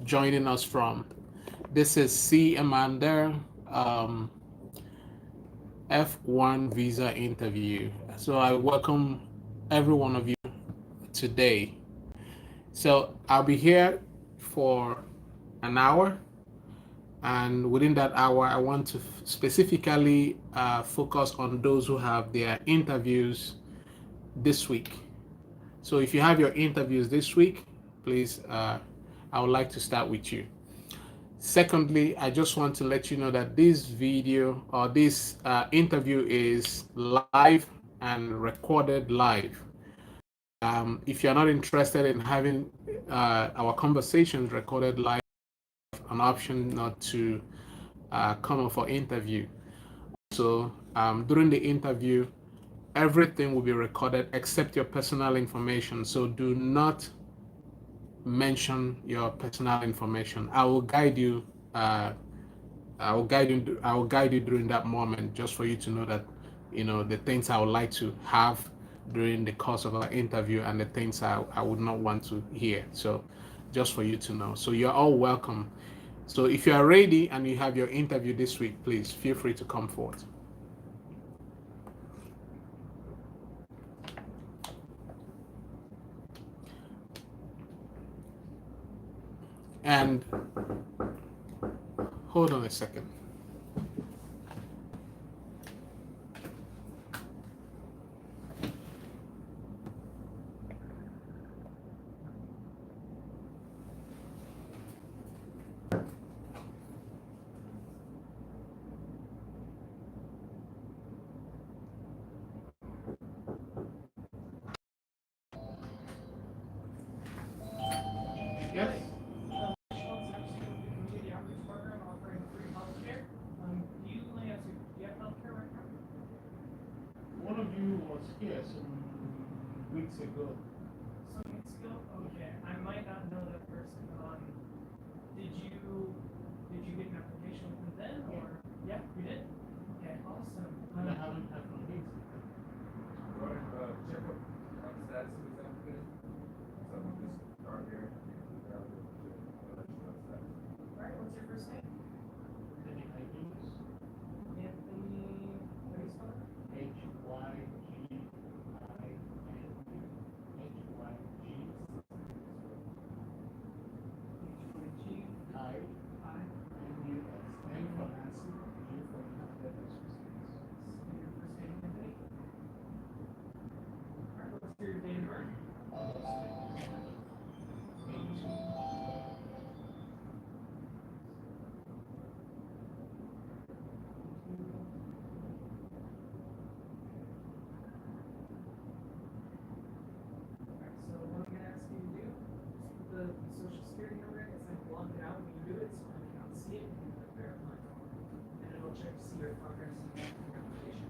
joining us from. This is C. Amanda, F1 visa interview. So I welcome every one of you today. So I'll be here for an hour, and within that hour, I want to specifically focus on those who have their interviews this week. So if you have your interviews this week, please, I would like to start with you. Secondly, I just want to let you know that this video or this interview is live and recorded live. If you're not interested in having our conversations recorded live, an option not to come up for interview. So during the interview, everything will be recorded except your personal information. So do not mention your personal information. I will guide you. I will guide you during that moment, just for you to know that, the things I would like to have during the course of our interview and the things I would not want to hear. So, just for you to know. So you're all welcome. So if you are ready and you have your interview this week, please feel free to come forward. And hold on a second. Yes. One of you was here some weeks ago. Some weeks ago? Okay. I might not know that person. Did you get an application from them or yeah, you did? Okay, awesome. And I haven't had from him. Check up on status with applicant. So we'll just start here. Alright, what's your first name? Any ideas? Anthony, how do you spell it? Hygiin. G I I N for Nancy, G for United your first name, Anthony? Alright, what's your date of birth? Alright, so what I'm gonna ask you to do is put the social security number in, it's like block it out when you do it, so I cannot see it, and then verify it. And it'll check to see your progress in your application.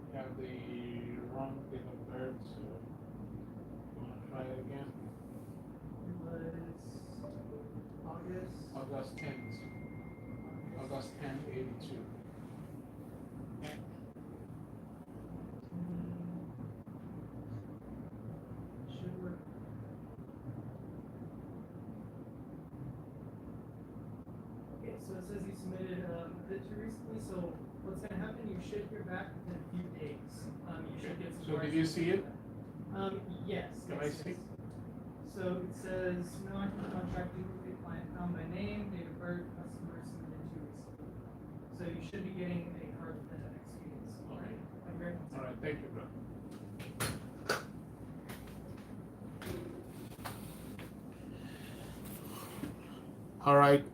You have the wrong date of birth, so you want to try it again? It was August. August 10th. August 10th, 82. Should work. Okay, so it says you submitted it too recently, so what's gonna happen, you should hear back within a few days. You should get some. So did you see it? Yes. Can I yes, see? yes. So it says, no active contract, duplicate client found by name, date of birth, customer submitted 2 weeks ago. So you should be getting a card within the next few days. All right. Thank you very much. All right, thank you, bro. All right.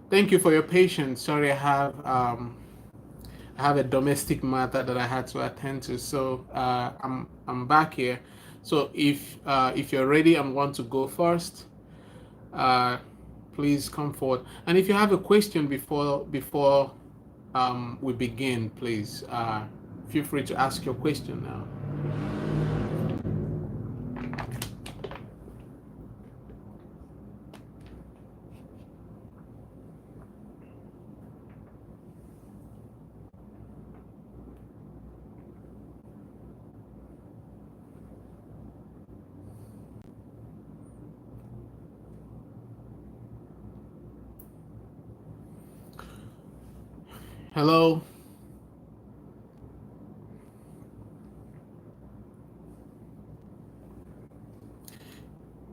Thank you for your patience. Sorry, I have a domestic matter that I had to attend to, so I'm back here. So if you're ready and want to go first, please come forward. And if you have a question before we begin, please feel free to ask your question now. Hello.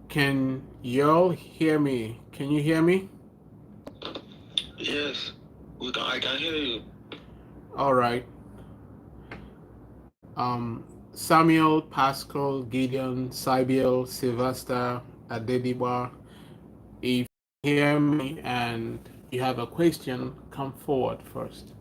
Can y'all hear me? Can you hear me? Yes, I can hear you. All right. Samuel, Pascal, Gideon, Sibiel, Sylvester, Adediba. If you hear me and you have a question, come forward first.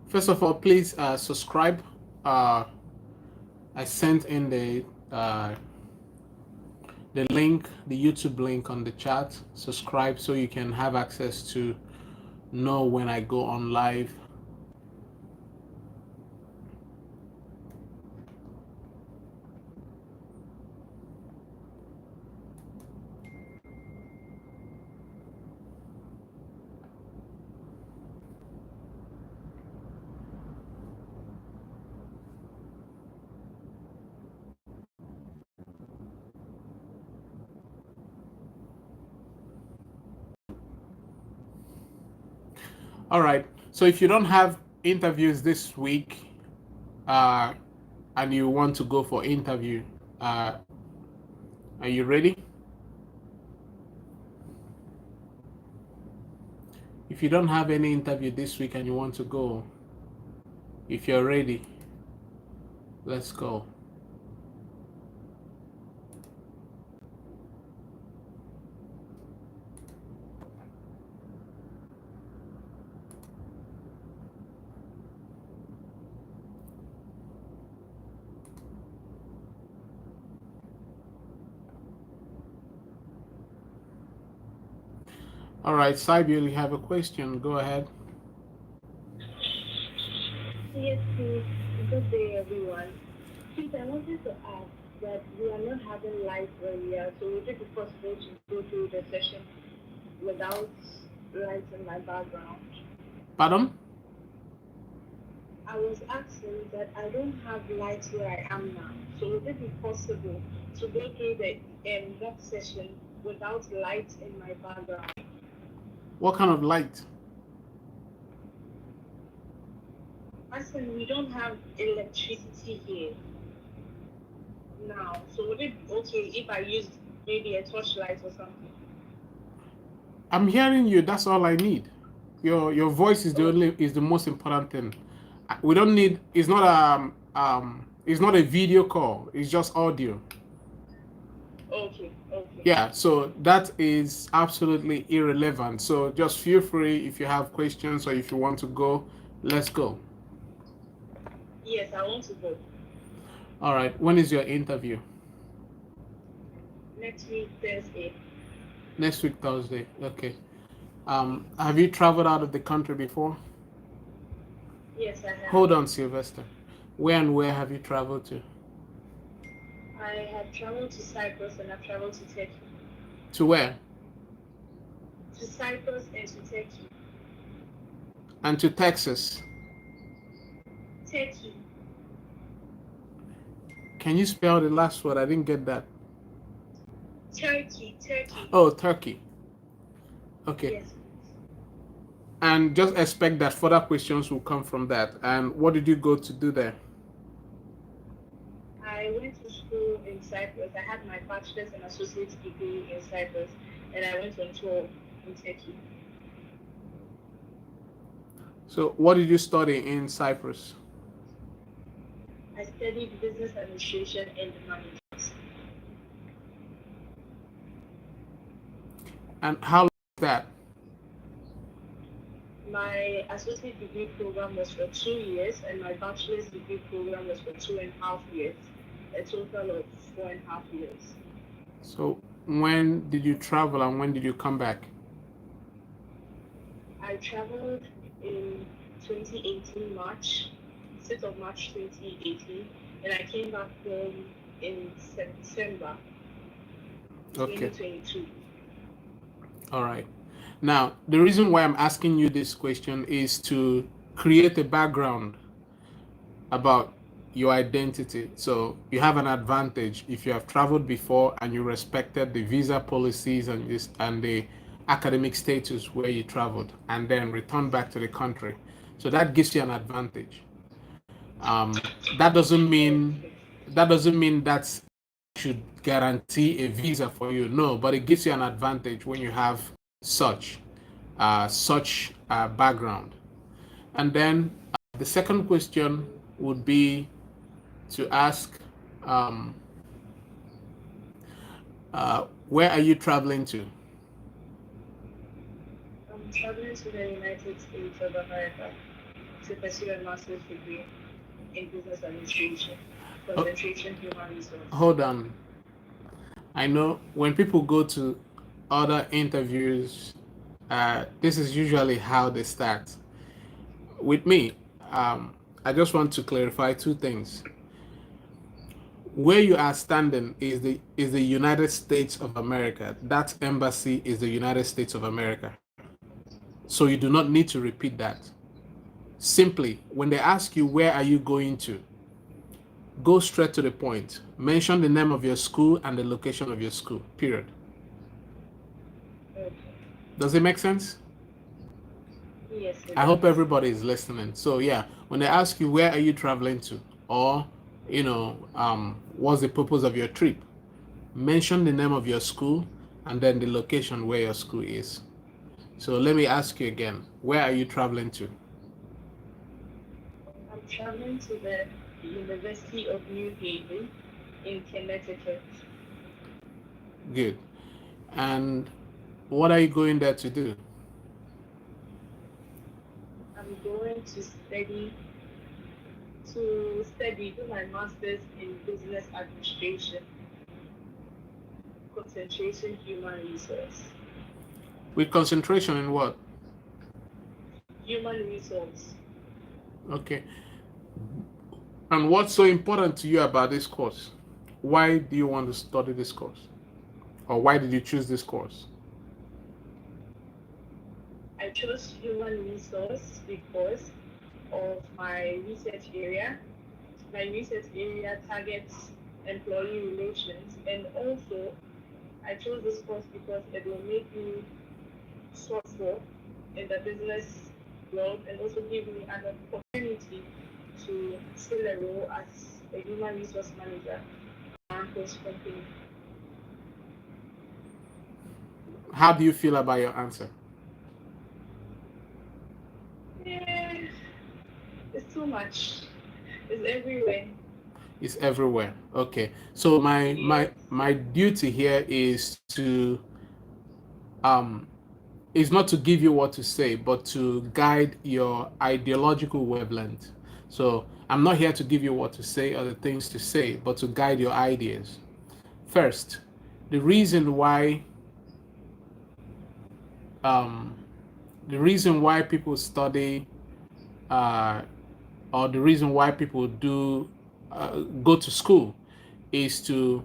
First of all, please subscribe. I sent in the link, the YouTube link on the chat. Subscribe so you can have access to know when I go on live. All right. So if you don't have interviews this week, uh, and you want to go for interview, uh, are you ready? If you don't have any interview this week and you want to go, if you're ready, let's go. All right, Sybil, you have a question. Go ahead. Yes, please. Good day, everyone. Please, I wanted to ask that we are not having live earlier, so would it be possible to go through the session without lights in my background? Pardon? I was asking that I don't have lights where I am now, so would it be possible to go through the that session without lights in my background? What kind of light? Asking, we don't have electricity here now, so would it be okay if I used maybe a torchlight or something? I'm hearing you. That's all I need. Your voice is the most important thing. We don't need. It's not a video call. It's just audio. Okay. Yeah. So that is absolutely irrelevant. So just feel free if you have questions or if you want to go. Let's go. Yes, I want to go. All right. When is your interview? Next week, Thursday. Next week, Thursday. Okay. Have you traveled out of the country before? Yes, I have. Hold on, Sylvester. Where and where have you traveled to? I have traveled to Cyprus and I've traveled to Turkey. To where? To Cyprus and to Turkey. And to Texas. Turkey. Can you spell the last word? I didn't get that. Turkey. Oh, Turkey. Okay. Yes. And just expect that further questions will come from that. And what did you go to do there? I went to school in Cyprus. I had my bachelor's and associate's degree in Cyprus, and I went on tour in Turkey. So what did you study in Cyprus? I studied business administration and management. And how long was that? My associate degree program was for 2 years, and my bachelor's degree program was for 2.5 years, a total of 4.5 years. So when did you travel and when did you come back? I traveled in 2018 March, 6th of March 2018, and I came back home in September 2022. All right. Now, the reason why I'm asking you this question is to create a background about your identity. So you have an advantage if you have traveled before and you respected the visa policies and this and the academic status where you traveled and then return back to the country. So that gives you an advantage. Um, that doesn't mean that should guarantee a visa for you. No, but it gives you an advantage when you have such background. And then the second question would be to ask, where are you traveling to? I'm traveling to the United States of America to pursue a master's degree in business administration, concentration human resource. Hold on. I know when people go to other interviews, this is usually how they start. With me, I just want to clarify two things. Where you are standing is the United States of America. That embassy is the United States of America. So you do not need to repeat that. Simply, when they ask you where are you going to, go straight to the point. Mention the name of your school and the location of your school, period. Okay. Does it make sense? Yes. I hope everybody is listening. So yeah, when they ask you where are you traveling to, or what's the purpose of your trip, mention the name of your school and then the location where your school is. So let me ask you again, where are you traveling to? I'm traveling to the University of New Haven in Connecticut. Good. And what are you going there to do? I'm going to do my master's in business administration, concentration human resource. With concentration in what? Human resource. Okay. And what's so important to you about this course? Why do you want to study this course? Or why did you choose this course? I chose human resource because of my research area. My research area targets employee relations, and also I chose this course because it will make me successful in the business world and also give me an opportunity to fill a role as a human resource manager at this company. How do you feel about your answer? Yeah, it's too much. It's everywhere. It's everywhere. Okay. So my duty here is to is not to give you what to say, but to guide your ideological wavelength. So I'm not here to give you what to say or the things to say, but to guide your ideas. First, the reason why people study or the reason why people do go to school is to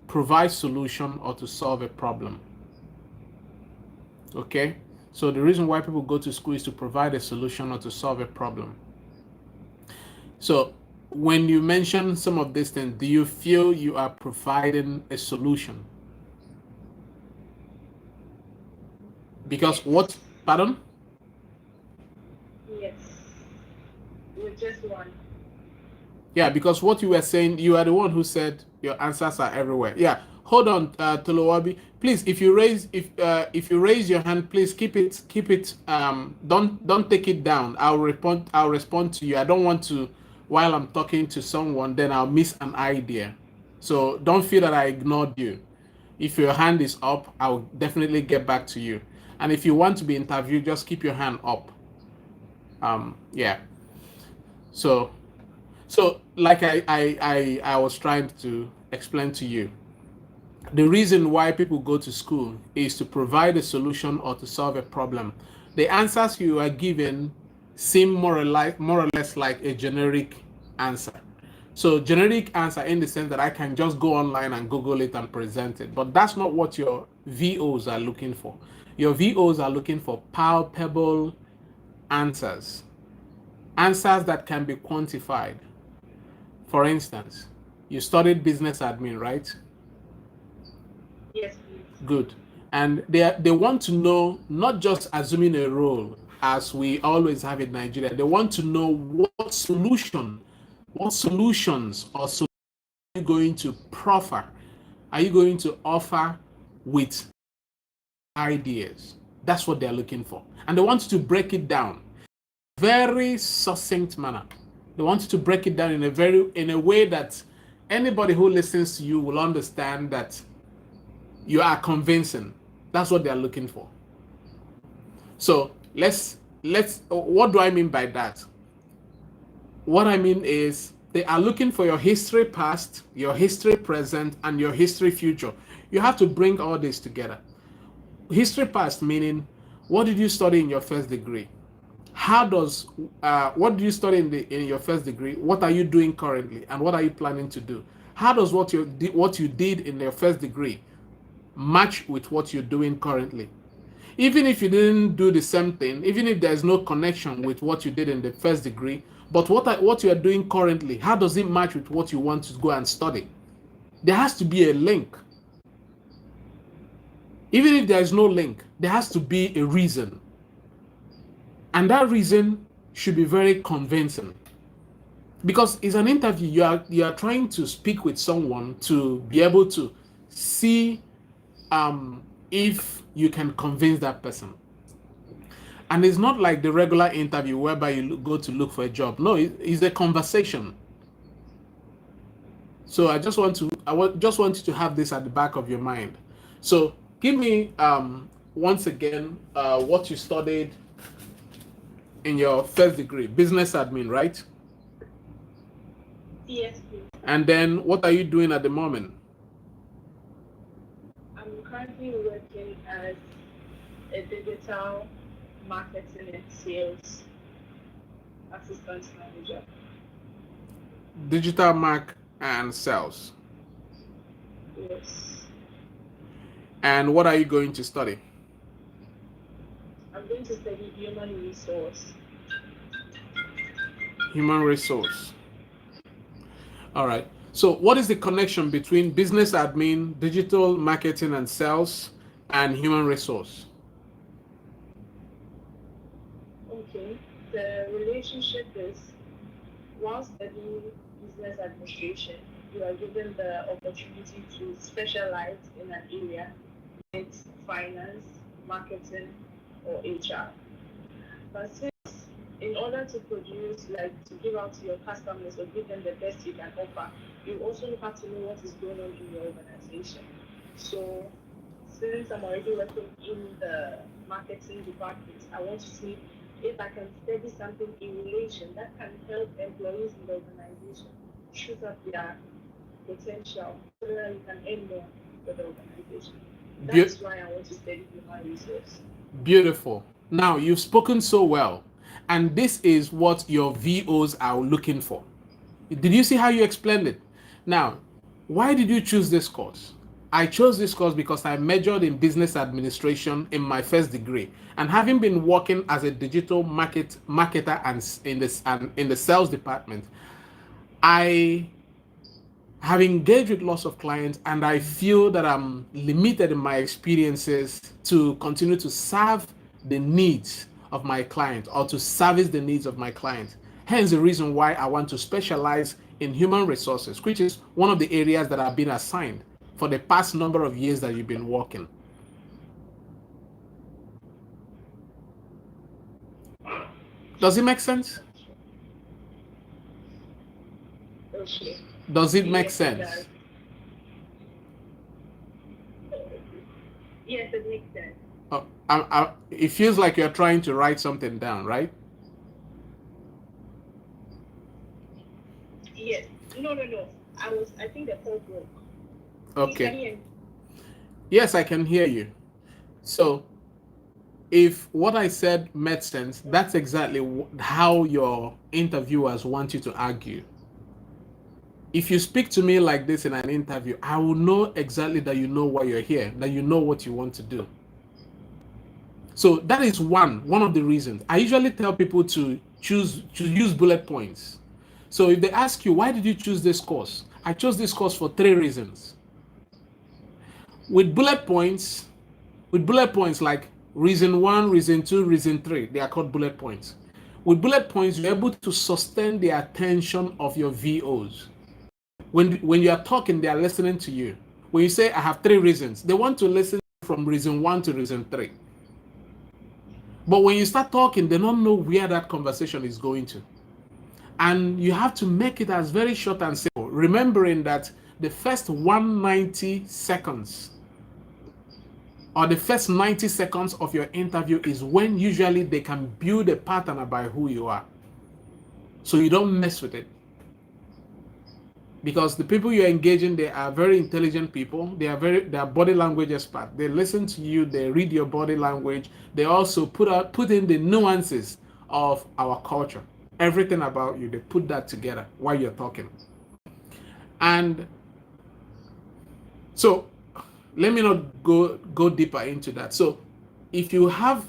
provide solution or to solve a problem. Okay, so the reason why people go to school is to provide a solution or to solve a problem. So when you mention some of these things, do you feel you are providing a solution? Because what, pardon? Yes, with just one. Yeah, because what you were saying, you are the one who said your answers are everywhere. Yeah, hold on, Tolowabi. Please, if you raise your hand, please keep it. Don't take it down. I'll respond to you. I don't want to, while I'm talking to someone, then I'll miss an idea. So don't feel that I ignored you. If your hand is up, I'll definitely get back to you. And if you want to be interviewed, just keep your hand up. Yeah. So like I was trying to explain to you, the reason why people go to school is to provide a solution or to solve a problem. The answers you are given seem more or less like a generic answer. So generic answer in the sense that I can just go online and Google it and present it, but that's not what your VOs are looking for. Your VOs are looking for palpable answers, answers that can be quantified. For instance, you studied business admin, right? Yes, please. Good. And they want to know, not just assuming a role as we always have in Nigeria, they want to know what solutions or solutions are you going to proffer? Are you going to offer with ideas? That's what they're looking for. And they want you to break it down very succinct manner. They want you to break it down in a way that anybody who listens to you will understand that you are convincing. That's what they're looking for. So let's what do I mean by that? What I mean is they are looking for your history past, your history present, and your history future. You have to bring all this together. History past meaning, what did you study in your first degree? How does what did you study in your first degree? What are you doing currently, and what are you planning to do? How does what you did in your first degree match with what you're doing currently? Even if you didn't do the same thing, even if there's no connection with what you did in the first degree, but what you are doing currently, how does it match with what you want to go and study? There has to be a link. Even if there is no link, there has to be a reason. And that reason should be very convincing. Because it's an interview, you are trying to speak with someone to be able to see if you can convince that person. And it's not like the regular interview whereby you go to look for a job. No, it's a conversation. So I just want you to have this at the back of your mind. So give me once again what you studied in your first degree, business admin, right? Yes, please. And then what are you doing at the moment? I'm currently working as a digital marketing and sales assistant manager. Digital mark and sales. Yes. And what are you going to study? I'm going to study human resource. Human resource. All right. So what is the connection between business admin, digital marketing and sales, and human resource? Okay. The relationship is, while studying business administration, you are given the opportunity to specialize in an area, like finance, marketing, or HR. But since in order to produce, like to give out to your customers or give them the best you can offer, you also have to know what is going on in your organization. So since I'm already working in the marketing department, I want to see if I can study something in relation that can help employees in the organization shoot up their potential so that you can earn more for the organization. That's why I want to study human resource. Beautiful. Now you've spoken so well, and this is what your VOs are looking for. Did you see how you explained it? Now, why did you choose this course? I chose this course because I majored in business administration in my first degree, and having been working as a digital marketer and in the sales department, I have engaged with lots of clients, and I feel that I'm limited in my experiences to continue to serve the needs of my client or to service the needs of my client. Hence the reason why I want to specialize in human resources, which is one of the areas that I've been assigned for the past number of years that you've been working. Does it make sense? Okay. Does it make Yes, it sense? does. Yes, it makes sense. It feels like you're trying to write something down, right? Yes. No. I think the phone broke. Okay. Can you hear me? Yes, I can hear you. So, if what I said made sense, that's exactly how your interviewers want you to argue. If you speak to me like this in an interview, I will know exactly that you know why you're here, that you know what you want to do. So that is one of the reasons. I usually tell people to use bullet points. So if they ask you, why did you choose this course? I chose this course for 3 reasons. With bullet points, like reason 1, reason 2, reason 3, they are called bullet points. With bullet points, you're able to sustain the attention of your VOs. When you are talking, they are listening to you. When you say, I have 3 reasons, they want to listen from reason 1 to reason 3. But when you start talking, they don't know where that conversation is going to. And you have to make it as very short and simple, remembering that the first 190 seconds or the first 90 seconds of your interview is when usually they can build a pattern about who you are. So you don't mess with it. Because the people you're engaging, they are very intelligent people. They are body language experts. They listen to you, they read your body language. They also put in the nuances of our culture. Everything about you, they put that together while you're talking. And so let me not go deeper into that. So if you have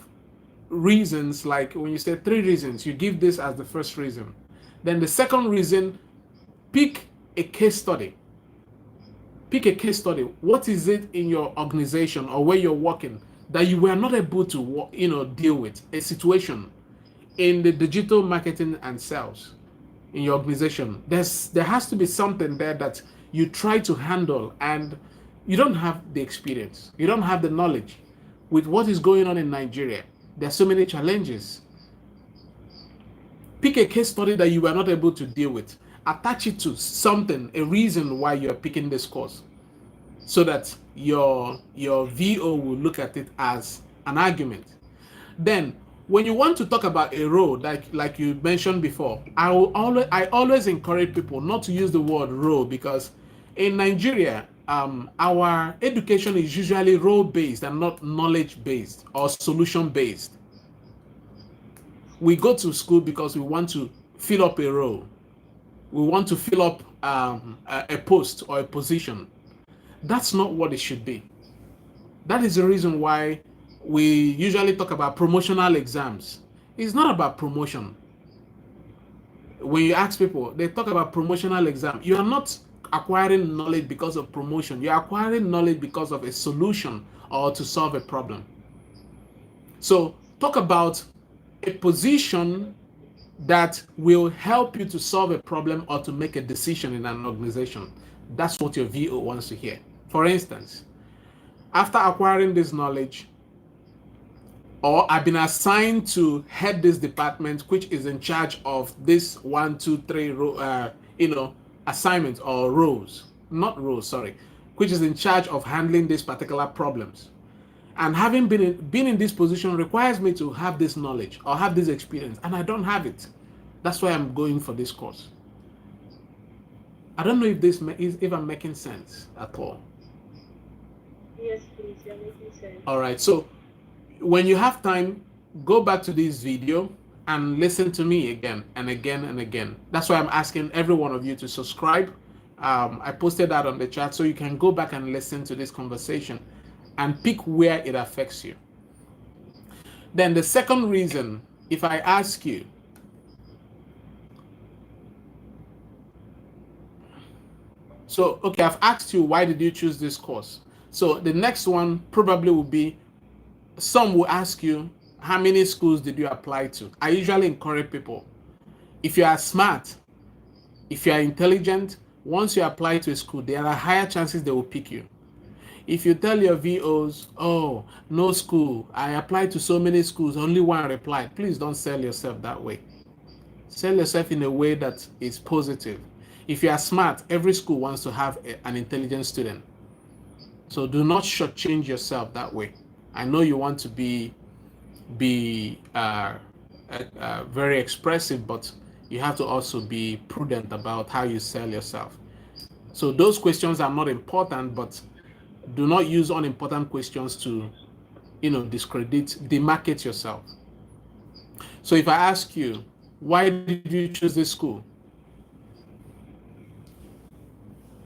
reasons, like when you say 3 reasons, you give this as the first reason. Then the second reason, pick a case study. Pick a case study. What is it in your organization or where you're working that you were not able to deal with? A situation in the digital marketing and sales in your organization. There has to be something there that you try to handle and you don't have the experience. You don't have the knowledge. With what is going on in Nigeria, there are so many challenges. Pick a case study that you were not able to deal with. Attach it to something, a reason why you're picking this course, so that your VO will look at it as an argument. Then, when you want to talk about a role, like you mentioned before, I always encourage people not to use the word role, because in Nigeria, our education is usually role-based and not knowledge-based or solution-based. We go to school because we want to fill up a role. We want to fill up a post or a position. That's not what it should be. That is the reason why we usually talk about promotional exams. It's not about promotion. When you ask people, they talk about promotional exam. You are not acquiring knowledge because of promotion. You are acquiring knowledge because of a solution or to solve a problem. So talk about a position that will help you to solve a problem or to make a decision in an organization. That's what your VO wants to hear. For instance, after acquiring this knowledge, or I've been assigned to head this department, which is in charge of this 1, 2, 3, assignments or roles, which is in charge of handling these particular problems. And having been in this position requires me to have this knowledge or have this experience, and I don't have it. That's why I'm going for this course. I don't know if I'm making sense at all. Yes, please, you're making sense. All right. So when you have time, go back to this video and listen to me again and again and again. That's why I'm asking every one of you to subscribe. I posted that on the chat, so you can go back and listen to this conversation and pick where it affects you. Then the second reason, if I ask you, so, okay, I've asked you, why did you choose this course? So the next one probably will be, some will ask you, how many schools did you apply to? I usually encourage people, if you are smart, if you are intelligent, once you apply to a school, there are higher chances they will pick you. If you tell your VOs, oh, no school, I applied to so many schools, only one replied, please don't sell yourself that way. Sell yourself in a way that is positive. If you are smart, every school wants to have an intelligent student. So do not shortchange yourself that way. I know you want to be very expressive, but you have to also be prudent about how you sell yourself. So those questions are not important, but do not use unimportant questions to, demarket yourself. So if I ask you, why did you choose this school?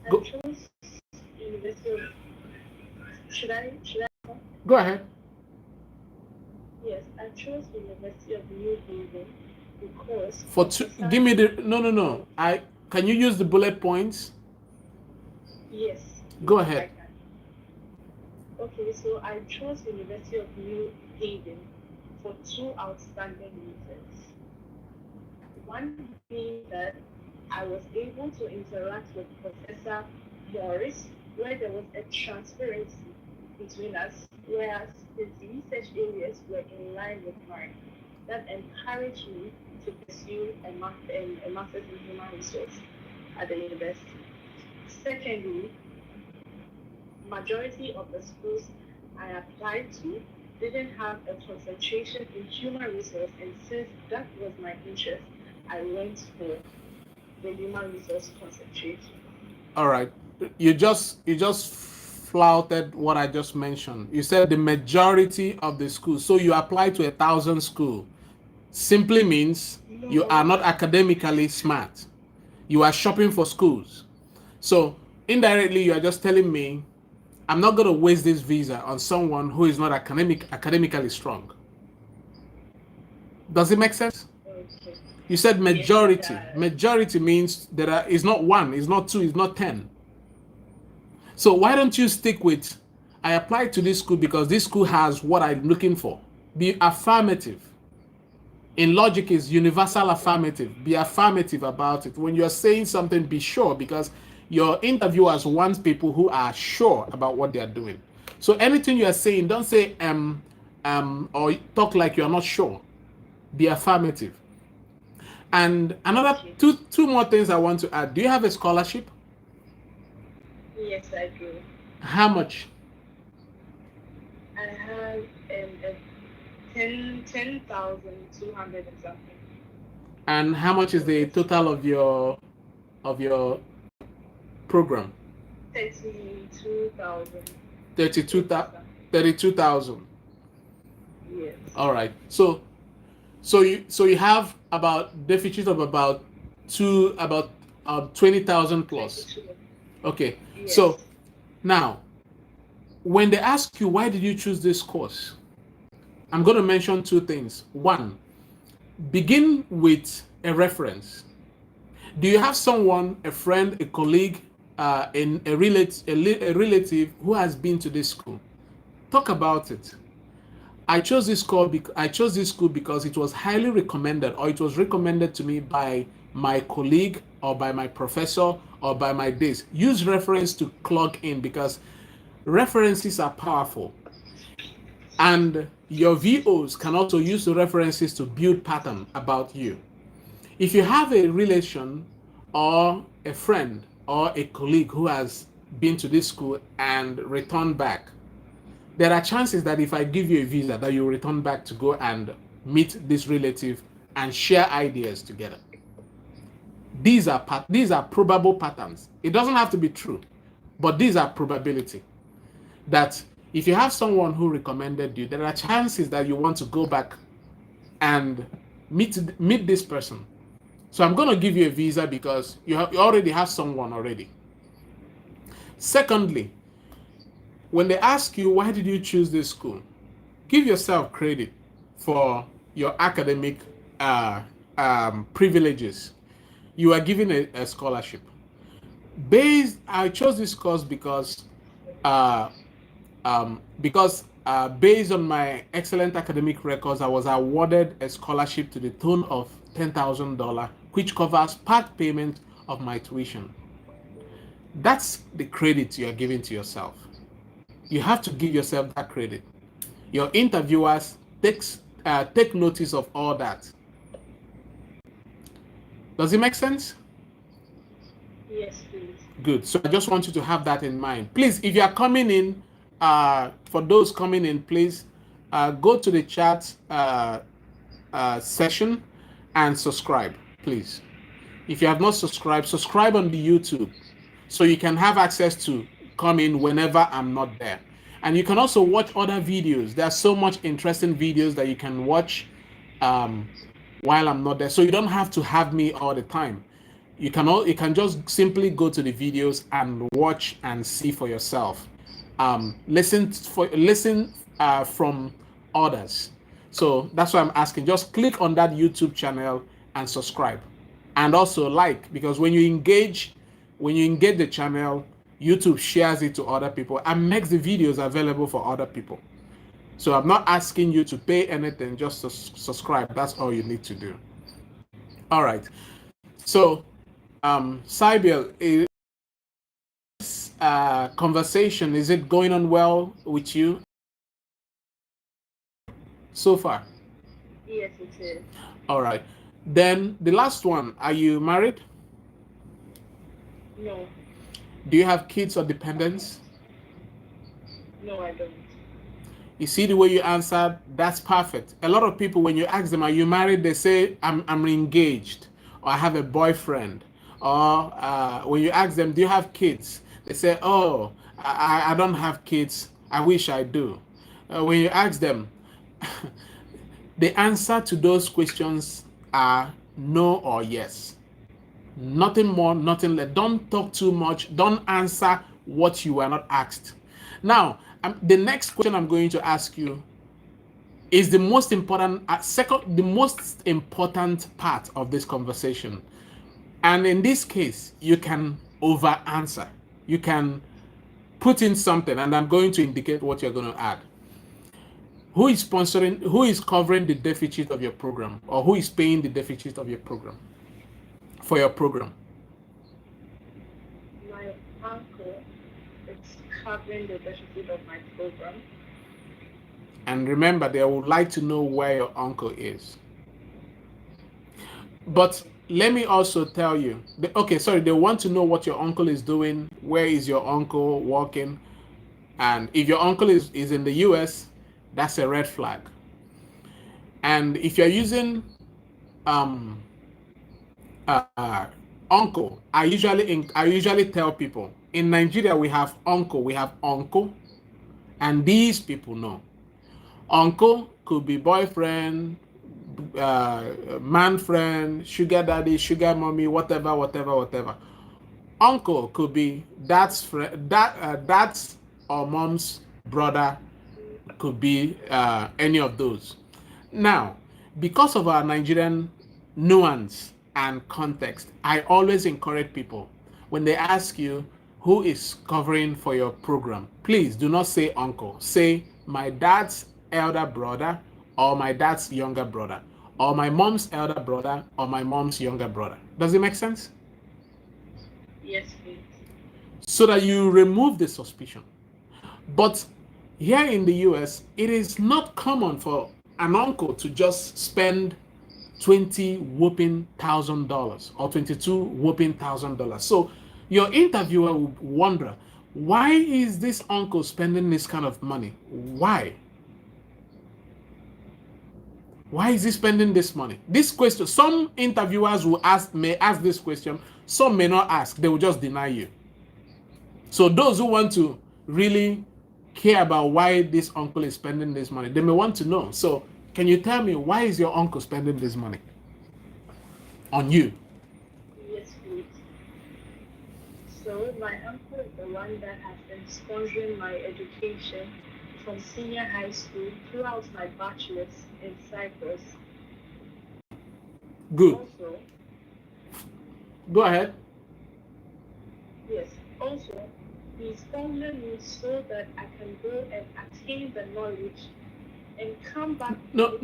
I chose University of... Should I? Go ahead. Yes, I chose the University of New Haven because For two, give me the no. Can you use the bullet points? yes, Go yes, I ahead. can. Okay, so I chose the University of New Haven for two outstanding reasons. One being that I was able to interact with Professor Morris, where there was a transparency between us, whereas his research areas were in line with mine. That encouraged me to pursue a master's in human resource at the university. Secondly, majority of the schools I applied to didn't have a concentration in human resource, and since that was my interest, I went for the human resource concentration. All right. You just flouted what I just mentioned. You said the majority of the schools. So you apply to 1,000 school. Simply means you are No, not academically smart. You are shopping for schools. So indirectly, you are just telling me I'm not going to waste this visa on someone who is not academically strong. Does it make sense? okay. You said Yes, it majority. does. Majority means is not one, is not two, is not 10. So why don't you stick with I applied to this school because this school has what I'm looking for. Be affirmative. In logic is universal affirmative. Be affirmative about it. When you're saying something, be sure because your interviewers want people who are sure about what they are doing. So anything you are saying, don't say or talk like you are not sure. Be affirmative. And another Okay. two more things I want to add. Do you have a scholarship? Yes, I do. How much? I have a 10,200 and something. And how much is the total of your program? 32,000. 32,000. Yes. All right. So you have about deficit of about 20,000 plus. 22. Okay. Yes. So now, when they ask you why did you choose this course, I'm going to mention two things. One, begin with a reference. Do you have someone, a friend, a colleague, a relative who has been to this school? Talk about it. I chose this school because it was highly recommended, or it was recommended to me by my colleague or by my professor or by my days. Use reference to clock in because references are powerful. And your VOs can also use the references to build pattern about you. If you have a relation or a friend or a colleague who has been to this school and returned back, there are chances that if I give you a visa that you return back to go and meet this relative and share ideas together. These are probable patterns. It doesn't have to be true, but these are probability that if you have someone who recommended you, there are chances that you want to go back and meet this person. So I'm going to give you a visa because you already have someone already. Secondly, when they ask you why did you choose this school, give yourself credit for your academic privileges. You are given a scholarship. I chose this course because based on my excellent academic records, I was awarded a scholarship to the tune of $10,000, which covers part payment of my tuition. That's the credit you are giving to yourself. You have to give yourself that credit. Your interviewers take notice of all that. Does it make sense? Yes, please. Good. So I just want you to have that in mind. Please, if you are coming in, for those coming in, please go to the chat session and subscribe, please. If you have not subscribed, subscribe on the YouTube so you can have access to come in whenever I'm not there. And you can also watch other videos. There are so much interesting videos that you can watch while I'm not there. So you don't have to have me all the time. You can just simply go to the videos and watch and see for yourself. Listen from others. So that's why I'm asking. Just click on that YouTube channel and subscribe, and also like, because when you engage the channel, YouTube shares it to other people and makes the videos available for other people. So I'm not asking you to pay anything, just to subscribe. That's all you need to do. All right. So, Sybil, is conversation, is it going on well with you so far? Yes, it is. All right. Then the last one, are you married? No, Do you have kids or dependents? no, I don't. You see the way you answered? That's perfect. A lot of people, when you ask them, are you married? They say, I'm engaged, or I have a boyfriend. Or when you ask them, do you have kids? They say, oh, I don't have kids. I wish I do. When you ask them, the answer to those questions are no or yes. Nothing more, nothing less. Don't talk too much. Don't answer what you were not asked. Now, the next question I'm going to ask you is the most important, the most important part of this conversation. And in this case, you can over answer. You can put in something, and I'm going to indicate what you're going to add. Who is sponsoring, who is covering the deficit of your program, or who is paying the deficit of your program, for your program? My uncle is covering the deficit of my program. And remember, they would like to know where your uncle is. But let me also tell you, they want to know what your uncle is doing. Where is your uncle working? And if your uncle is in the US, that's a red flag. And if you're using uncle, I usually tell people, in Nigeria we have uncle, and these people know. Uncle could be boyfriend, man friend, sugar daddy, sugar mommy, whatever. Uncle could be dad's friend, dad's or mom's brother, could be any of those. Now, because of our Nigerian nuance and context, I always encourage people, when they ask you who is covering for your program, please do not say uncle. Say my dad's elder brother, or my dad's younger brother, or my mom's elder brother, or my mom's younger brother. Does it make sense? Yes, please. So that you remove the suspicion. But here in the US, it is not common for an uncle to just spend $20,000 whooping or $22,000 whooping. So your interviewer will wonder, why is this uncle spending this kind of money? Why? Why is he spending this money? This question, some interviewers may ask this question, some may not ask, they will just deny you. So those who want to really care about why this uncle is spending this money, they may want to know. So can you tell me, why is your uncle spending this money on you? Yes, please. So my uncle is the one that has been sponsoring my education from senior high school throughout my bachelor's in Cyprus. Good. Also, Go ahead. yes, also, he's sponsoring me so that I can go and attain the knowledge and come back. No.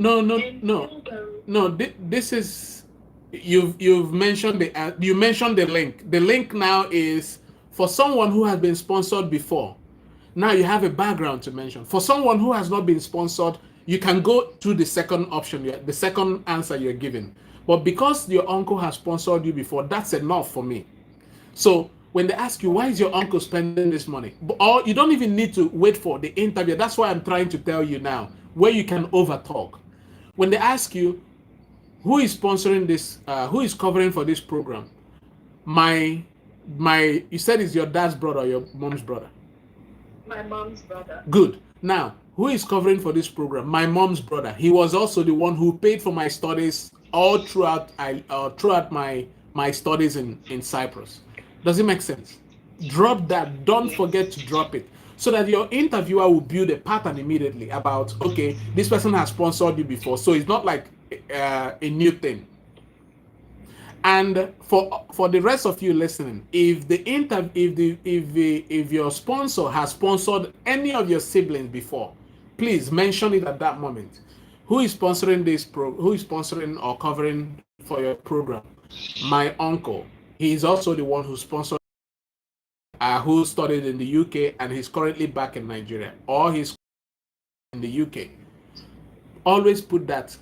This is, you've mentioned you mentioned the link. The link now is for someone who has been sponsored before. Now you have a background to mention. For someone who has not been sponsored, you can go to the second option, the second answer you're giving. But because your uncle has sponsored you before, that's enough for me. So when they ask you, why is your uncle spending this money? Or you don't even need to wait for the interview. That's why I'm trying to tell you now, where you can over talk. When they ask you, who is sponsoring this, who is covering for this program? You said it's your dad's brother or your mom's brother? My mom's brother. Good. Now, who is covering for this program? My mom's brother. He was also the one who paid for my studies all throughout my studies in Cyprus. Does it make sense? Drop that. Don't forget to drop it. so that your interviewer will build a pattern immediately about, okay, this person has sponsored you before, so it's not like a new thing. And for the rest of you listening, if your sponsor has sponsored any of your siblings before, please mention it at that moment. Who is sponsoring who is sponsoring or covering for your program? My uncle. He is also the one who sponsored, who studied in the UK, and he's currently back in Nigeria, or he's in the UK. Always put that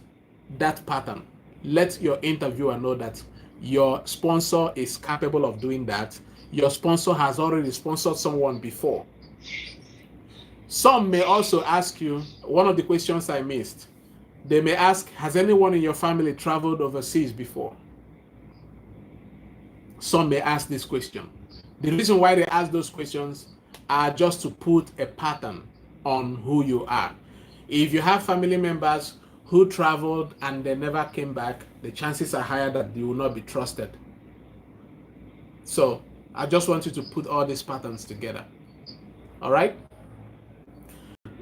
pattern. Let your interviewer know that your sponsor is capable of doing that. Your sponsor has already sponsored someone before. Some may also ask you, one of the questions I missed, they may ask, has anyone in your family traveled overseas before? Some may ask this question. The reason why they ask those questions are just to put a pattern on who you are. If you have family members who traveled and they never came back, the chances are higher that you will not be trusted. So I just want you to put all these patterns together. All right?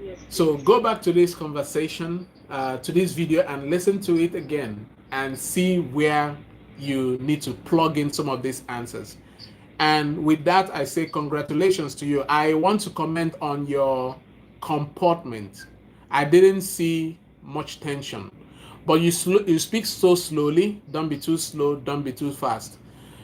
Yes. So go back to this conversation, to this video, and listen to it again and see where you need to plug in some of these answers. And with that, I say congratulations to you. I want to comment on your comportment. I didn't see much tension, but you speak so slowly. Don't be too slow, don't be too fast.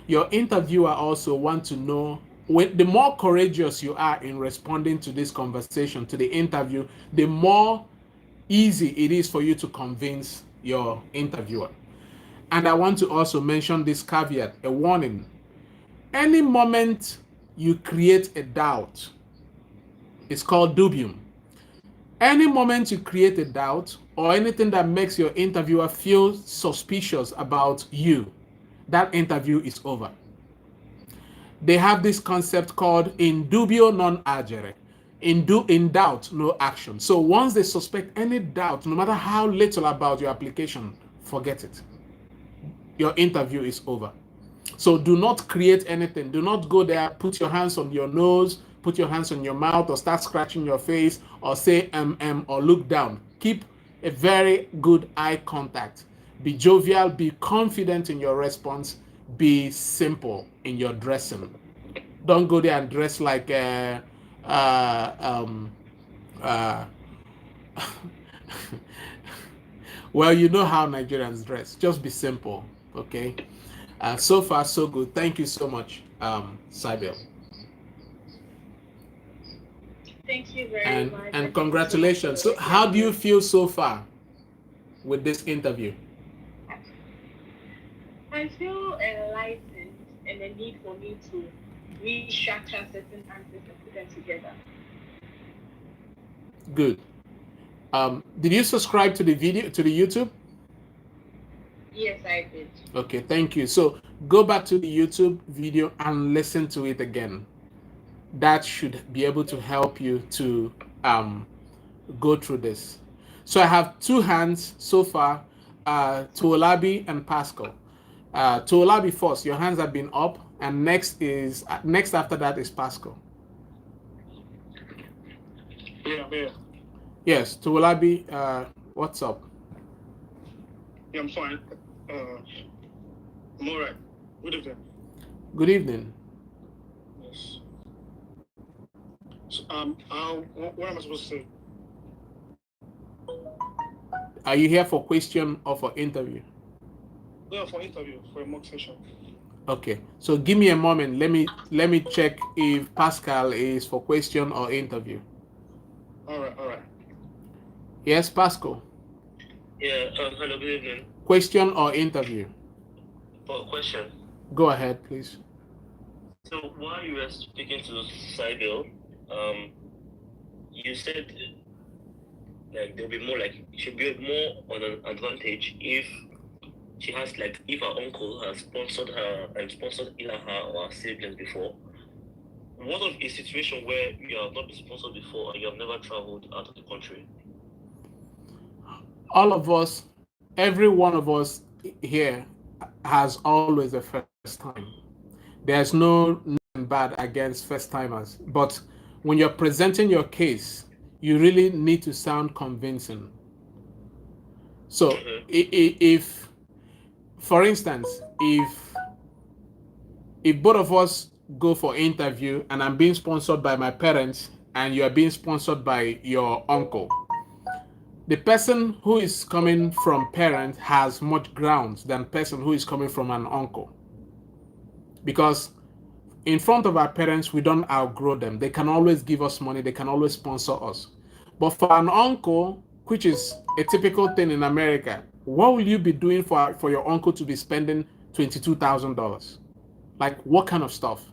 Your interviewer also want to know, the more courageous you are in responding to this conversation, to the interview, the more easy it is for you to convince your interviewer. And I want to also mention this caveat, a warning. Any moment you create a doubt, it's called dubium. Any moment you create a doubt or anything that makes your interviewer feel suspicious about you, that interview is over. They have this concept called in dubio non agere. In doubt, no action. So once they suspect any doubt, no matter how little about your application, forget it. Your interview is over. So do not create anything. Do not go there, put your hands on your nose, put your hands on your mouth, or start scratching your face, or say or look down. Keep a very good eye contact. Be jovial, be confident in your response, be simple in your dressing. Don't go there and dress like well, you know how Nigerians dress. Just be simple, okay? So far, so good. Thank you so much, Sybil. Thank you very much. And congratulations. So how do you feel so far with this interview? I feel enlightened and the need for me to restructure certain answers and put them together. Good. Did you subscribe to the video, to the YouTube? Yes, I did. Okay, thank you. So go back to the YouTube video and listen to it again. That should be able to help you to go through this. So I have two hands so far, Tuolabi and Pascal. Tuolabi first, your hands have been up, and next after that is Pascal. Yeah. Yes, Tuolabi, what's up? Yeah, I'm fine. I'm all right. Good evening. Good evening. Yes. So, what am I supposed to say? Are you here for question or for interview? Yeah, for interview, for a mock session. Okay, so give me a moment. Let me check if Pascal is for question or interview. All right. Yes, Pascal. Yeah, hello, good evening. Question or interview? For question. Go ahead, please. So while you were speaking to Sybil, you said like there'll be more like it should be more on an advantage if she has like if her uncle has sponsored her and sponsored either her or her siblings before. What of a situation where you have not been sponsored before and you have never traveled out of the country? All of us, every one of us here has always a first time. There's no nothing bad against first timers, but when you're presenting your case, you really need to sound convincing. So if, for instance, if both of us go for interview and I'm being sponsored by my parents and you are being sponsored by your uncle, the person who is coming from parent has much grounds than person who is coming from an uncle. Because in front of our parents, we don't outgrow them. They can always give us money. They can always sponsor us. But for an uncle, which is a typical thing in America, what will you be doing for your uncle to be spending $22,000? Like, what kind of stuff?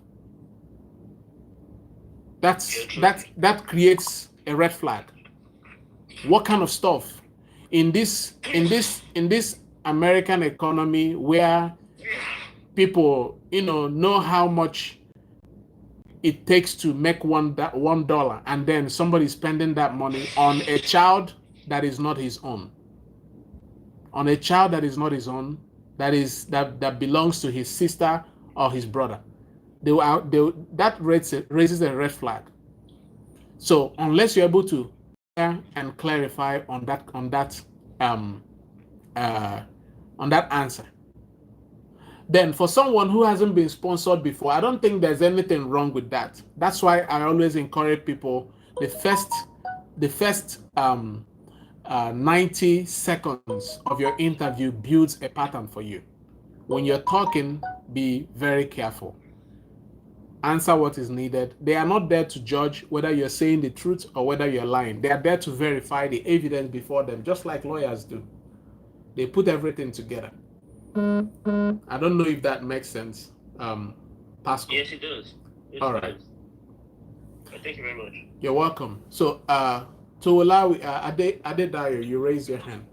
That creates a red flag. What kind of stuff in this American economy where people know how much it takes to make $1, and then somebody spending that money on a child that is not his own, that belongs to his sister or his brother. That raises a red flag. So unless you're able to and clarify on that answer, then for someone who hasn't been sponsored before, I don't think there's anything wrong with that. That's why I always encourage people, the first 90 seconds of your interview builds a pattern for you. When you're talking, be very careful. Answer what is needed. They are not there to judge whether you're saying the truth or whether you're lying. They are there to verify the evidence before them, just like lawyers do. They put everything together. I don't know if that makes sense, Pascal. Yes, it does. All right. Thank you very much. You're welcome. So, to allow Adedayo, you raise your hand.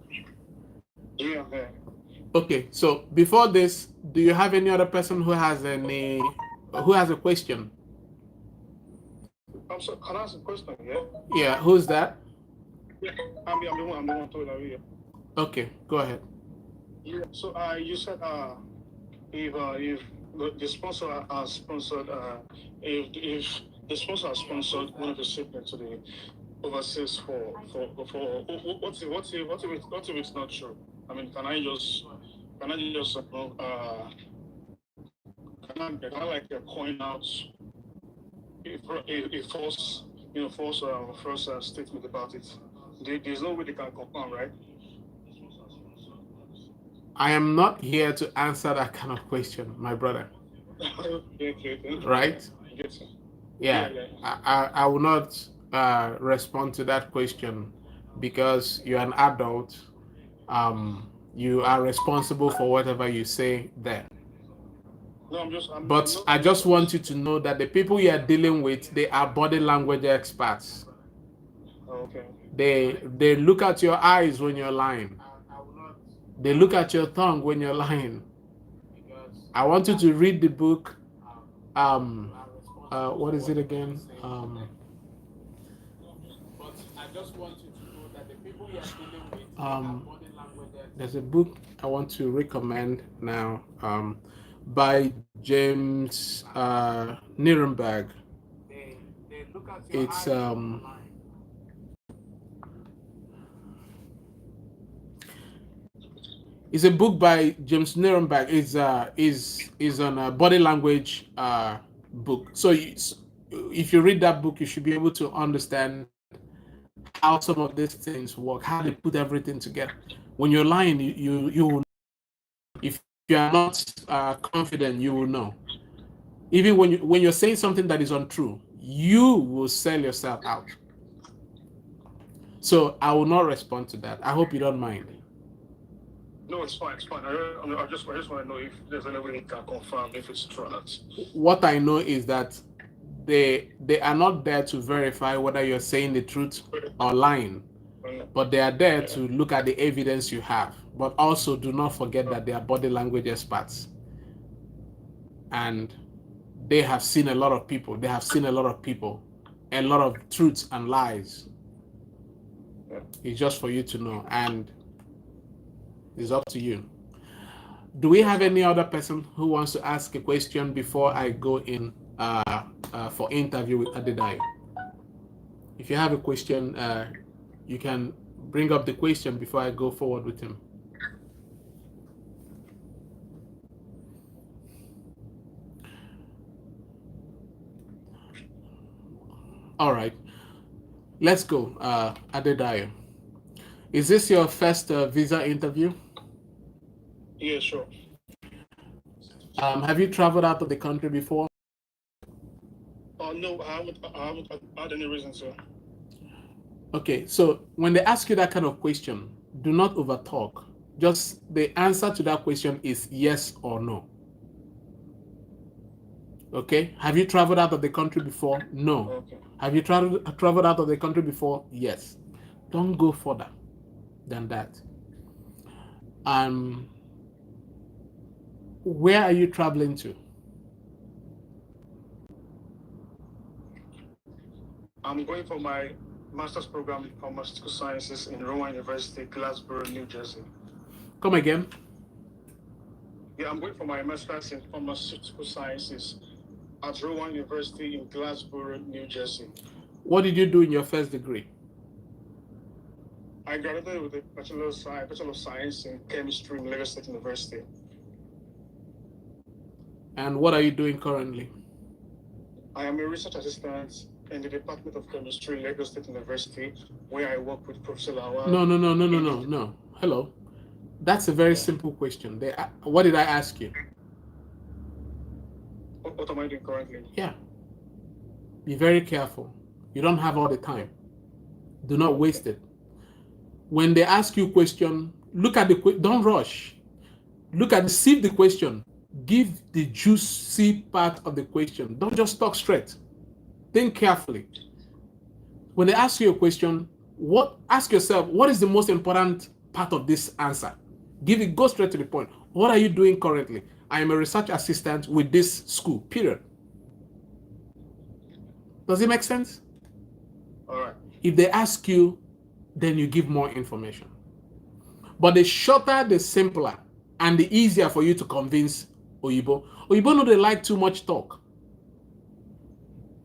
Yeah. Okay. So before this, do you have any other person who has a question? I'm sorry, can I ask a question? Yeah. Yeah. Who's that? Yeah. I'm the one talking about you. Okay. Go ahead. Yeah. So you said if the sponsor has sponsored if the sponsor has sponsored one of the shipments to the overseas for what if it's not true? I mean, can I just can I like coin out a false statement about it? There's no way they can confirm, right? I am not here to answer that kind of question, my brother. Okay. Right? Yeah. I will not respond to that question because you're an adult. You are responsible for whatever you say there. No, I just want you to know that the people you are dealing with, they are body language experts. Okay. They look at your eyes when you're lying. They look at your tongue when you're lying. I want you to read the book. What is it again? But I just want you to know that the people you are dealing with, there's a book I want to recommend now, by James Nirenberg. It's a book by James Nirenberg. Is on a body language book. So if you read that book, you should be able to understand how some of these things work, how they put everything together. When you're lying, you will. If you are not confident, you will know. Even when you're saying something that is untrue, you will sell yourself out. So I will not respond to that. I hope you don't mind. No, it's fine. I just want to know if there's any way you can confirm if it's true or not. What I know is that they are not there to verify whether you're saying the truth or lying, but they are there to look at the evidence you have. But also do not forget that they are body language experts. And they have seen a lot of people. They have seen a lot of people, a lot of truths and lies. It's just for you to know. And it's up to you. Do we have any other person who wants to ask a question before I go in for interview with Adedayo? If you have a question, you can bring up the question before I go forward with him. All right, let's go. Adedayo, is this your first visa interview? Yeah, sure. Have you traveled out of the country before? No, I haven't had any reason to. Okay, so when they ask you that kind of question, do not overtalk. Just the answer to that question is yes or no. Okay, have you traveled out of the country before? No. Okay. Have you traveled out of the country before? Yes. Don't go further than that. Where are you traveling to? I'm going for my master's program in pharmaceutical sciences in Rowan University, Glassboro, New Jersey. Come again. Yeah, I'm going for my master's in pharmaceutical sciences at Rowan University in Glassboro, New Jersey. What did you do in your first degree? I graduated with a Bachelor of Science in Chemistry in Lagos State University. And what are you doing currently? I am a research assistant in the Department of Chemistry, Lagos State University, where I work with Professor Lawal. No. Hello. That's a very simple question. What did I ask you? What am I doing currently? Yeah. Be very careful. You don't have all the time. Do not waste it. When they ask you a question, look at don't rush. See the question. Give the juicy part of the question. Don't just talk straight. Think carefully. When they ask you a question, ask yourself, what is the most important part of this answer? Go straight to the point. What are you doing currently? I am a research assistant with this school, period. Does it make sense? All right. If they ask you, then you give more information. But the shorter, the simpler, and the easier for you to convince Oyibo. Oyibo know they like too much talk.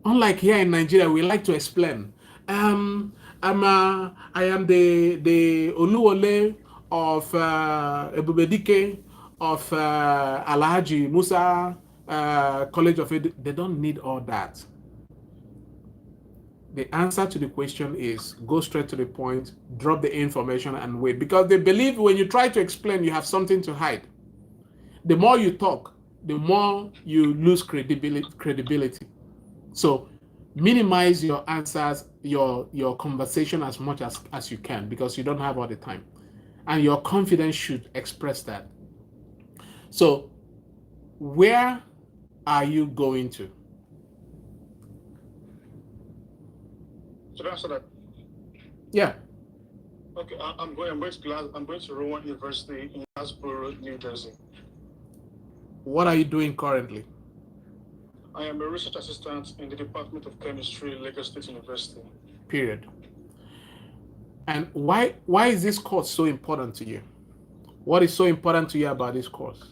Unlike here in Nigeria, we like to explain. I am the Oluwole of Ebubedike of Alhaji Musa College of Ed. They don't need all that. The answer to the question is go straight to the point, drop the information and wait. Because they believe when you try to explain, you have something to hide. The more you talk, the more you lose credibility. So minimize your answers, your conversation as much as you can, because you don't have all the time. And your confidence should express that. So where are you going to? Should I answer that? Yeah. Okay, I'm going to Rowan University in Glassboro, New Jersey. What are you doing currently? I am a research assistant in the Department of Chemistry, Lagos State University. Period. And why is this course so important to you? What is so important to you about this course?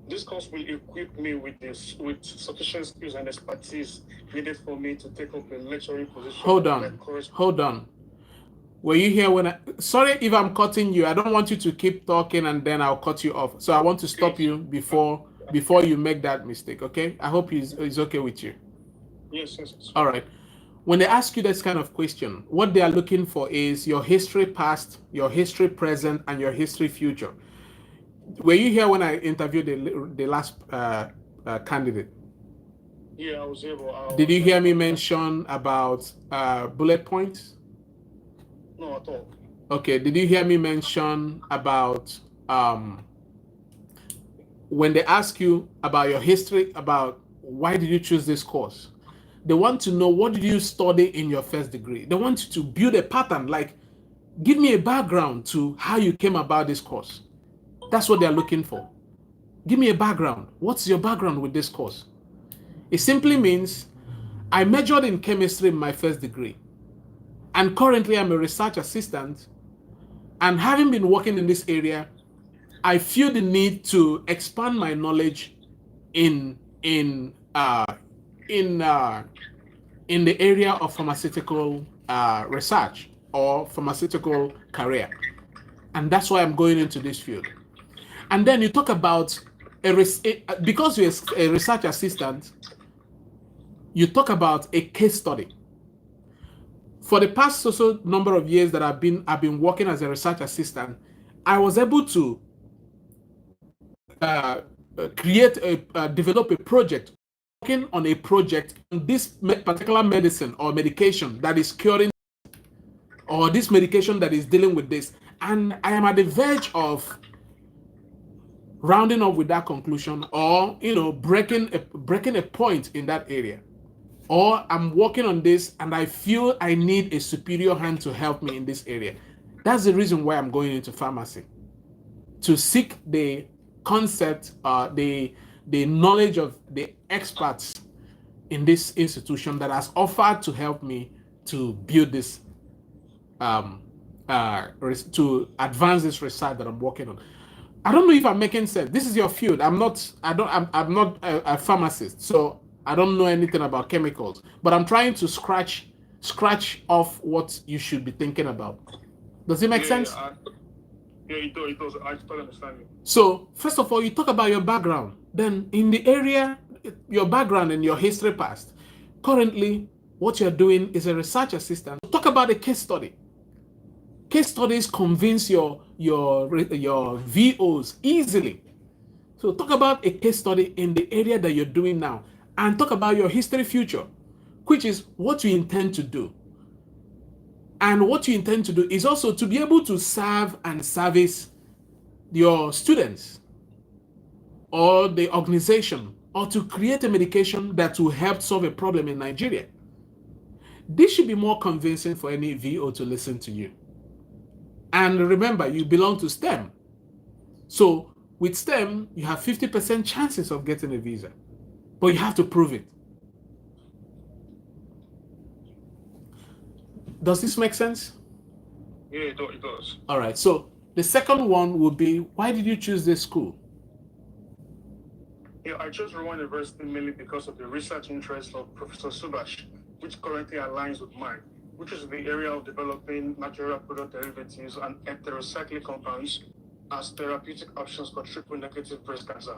This course will equip me with sufficient skills and expertise needed for me to take up a lecturing position. Hold on. Were you here when sorry if I'm cutting you. I don't want you to keep talking and then I'll cut you off. So I want to stop you before you make that mistake, okay? I hope it's okay with you. Yes. All right. When they ask you this kind of question, what they are looking for is your history past, your history present, and your history future. Were you here when I interviewed the last candidate? Yeah, I was able. Did you hear me mention about bullet points? No, at all. Okay. Did you hear me mention about when they ask you about your history, about why did you choose this course? They want to know, what did you study in your first degree? They want you to build a pattern, like give me a background to how you came about this course. That's what they're looking for. Give me a background. What's your background with this course? It simply means I majored in chemistry in my first degree. And currently I'm a research assistant. And having been working in this area, I feel the need to expand my knowledge in in the area of pharmaceutical research or pharmaceutical career. And that's why I'm going into this field. And then you talk about because you're a research assistant, you talk about a case study. For the past so number of years that I've been working as a research assistant, I was able to develop a project, working on a project on this particular medicine or medication that is curing, or this medication that is dealing with this. And I am at the verge of rounding up with that conclusion, or breaking a point in that area. Or I'm working on this and I feel I need a superior hand to help me in this area. That's the reason why I'm going into pharmacy, to seek the concept, the knowledge of the experts in this institution that has offered to help me to build this, to advance this research that I'm working on. I don't know if I'm making sense. This is your field. I'm not a pharmacist, so I don't know anything about chemicals, but I'm trying to scratch off what you should be thinking about. Does it make sense? Yeah, it does. I totally understand you. So, first of all, you talk about your background. Then, in the area, your background and your history past. Currently, what you're doing is a research assistant. Talk about a case study. Case studies convince your VOs easily. So, talk about a case study in the area that you're doing now. And talk about your history future, which is what you intend to do. And what you intend to do is also to be able to serve and service your students or the organization, or to create a medication that will help solve a problem in Nigeria. This should be more convincing for any VO to listen to you. And remember, you belong to STEM. So with STEM, you have 50% chances of getting a visa. But you have to prove it. Does this make sense? Yeah, it does. All right. So the second one would be, why did you choose this school? Yeah, I chose Rowan University mainly because of the research interest of Professor Subash, which currently aligns with mine, which is the area of developing natural product derivatives and heterocyclic compounds as therapeutic options for triple-negative breast cancer.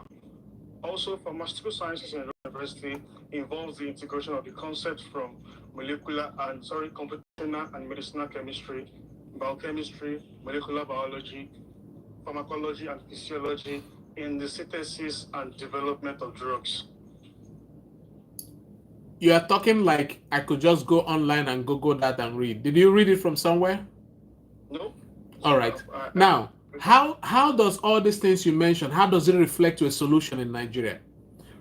Also, pharmaceutical sciences in University involves the integration of the concepts from computational and medicinal chemistry, biochemistry, molecular biology, pharmacology, and physiology in the synthesis and development of drugs. You are talking like I could just go online and Google that and read. Did you read it from somewhere? No. All right. Now, how does all these things you mentioned, how does it reflect to a solution in Nigeria?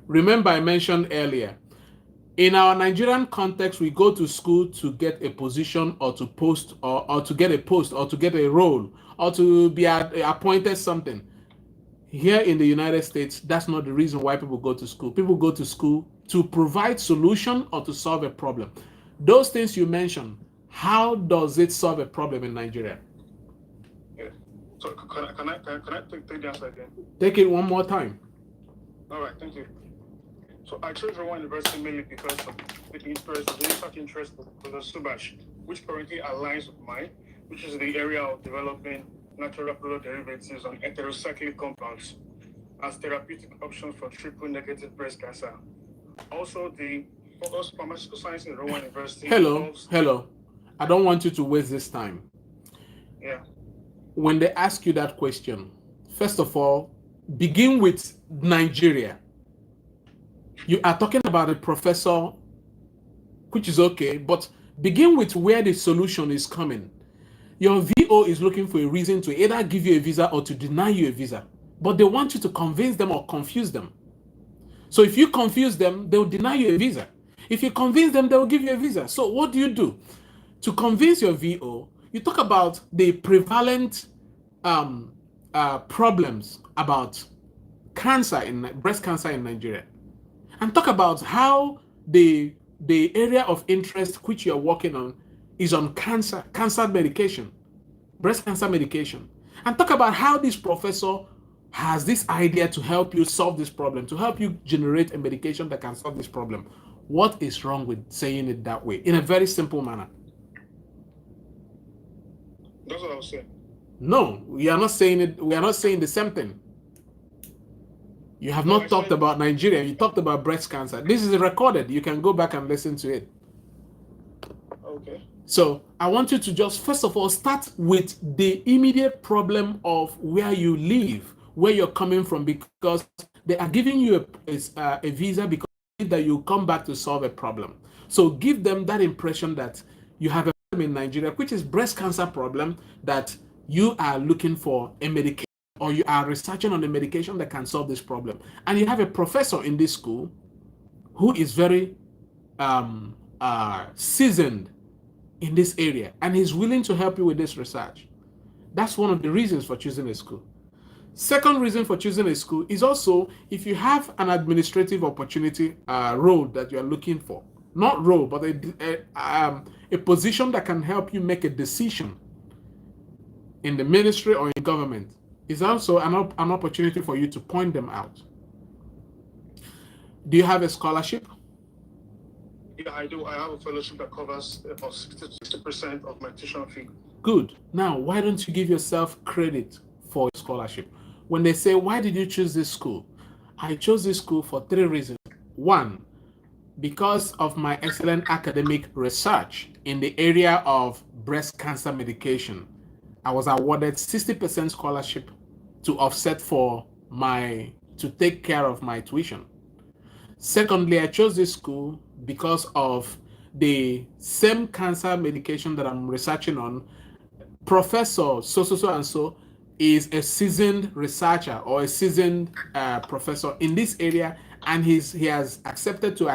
Remember, I mentioned earlier, in our Nigerian context, we go to school to get a position or to post or to get a post or to get a role or to be appointed something. Here in the United States, that's not the reason why people go to school. People go to school to provide solution or to solve a problem. Those things you mentioned, how does it solve a problem in Nigeria? Yeah. So can I take the answer again? Take it one more time. All right, thank you. So I chose Rowan University mainly because of the research interest of Professor Subash, which currently aligns with mine, which is the area of developing natural product derivatives and heterocyclic compounds as therapeutic options for triple-negative breast cancer. Also, the pharmaceutical science in Rowan University. Hello. I don't want you to waste this time. Yeah. When they ask you that question, first of all, begin with Nigeria. You are talking about a professor, which is okay, but begin with where the solution is coming. Your VO is looking for a reason to either give you a visa or to deny you a visa, but they want you to convince them or confuse them. So if you confuse them, they'll deny you a visa. If you convince them, they'll give you a visa. So what do? To convince your VO, you talk about the prevalent problems about breast cancer in Nigeria, and talk about how the area of interest which you're working on is on cancer medication, breast cancer medication, and talk about how this professor has this idea to help you solve this problem, to help you generate a medication that can solve this problem. What is wrong with saying it that way in a very simple manner? That's what I was saying. No, we are not saying it. We are not saying the same thing. You have No, not I talked said- about Nigeria. You talked about breast cancer. This is recorded. You can go back and listen to it. Okay. So I want you to just, first of all, start with the immediate problem of where you live, where you're coming from, because they are giving you a visa because that you come back to solve a problem. So give them that impression that you have a problem in Nigeria, which is breast cancer problem, that you are looking for a medication, or you are researching on a medication that can solve this problem. And you have a professor in this school who is very seasoned in this area, and he's willing to help you with this research. That's one of the reasons for choosing a school. Second reason for choosing a school is also if you have an administrative opportunity role that you're looking for, not role, but a position that can help you make a decision in the ministry or in government, is also an opportunity for you to point them out. Do you have a scholarship? Yeah, I do. I have a fellowship that covers about 60% of my tuition fee. Good. Now, why don't you give yourself credit for a scholarship? When they say, why did you choose this school? I chose this school for 3 reasons. 1, because of my excellent academic research in the area of breast cancer medication. I was awarded 60% scholarship to offset to take care of my tuition. Secondly, I chose this school because of the same cancer medication that I'm researching on. Professor so and so is a seasoned researcher or a seasoned professor in this area, and he has accepted to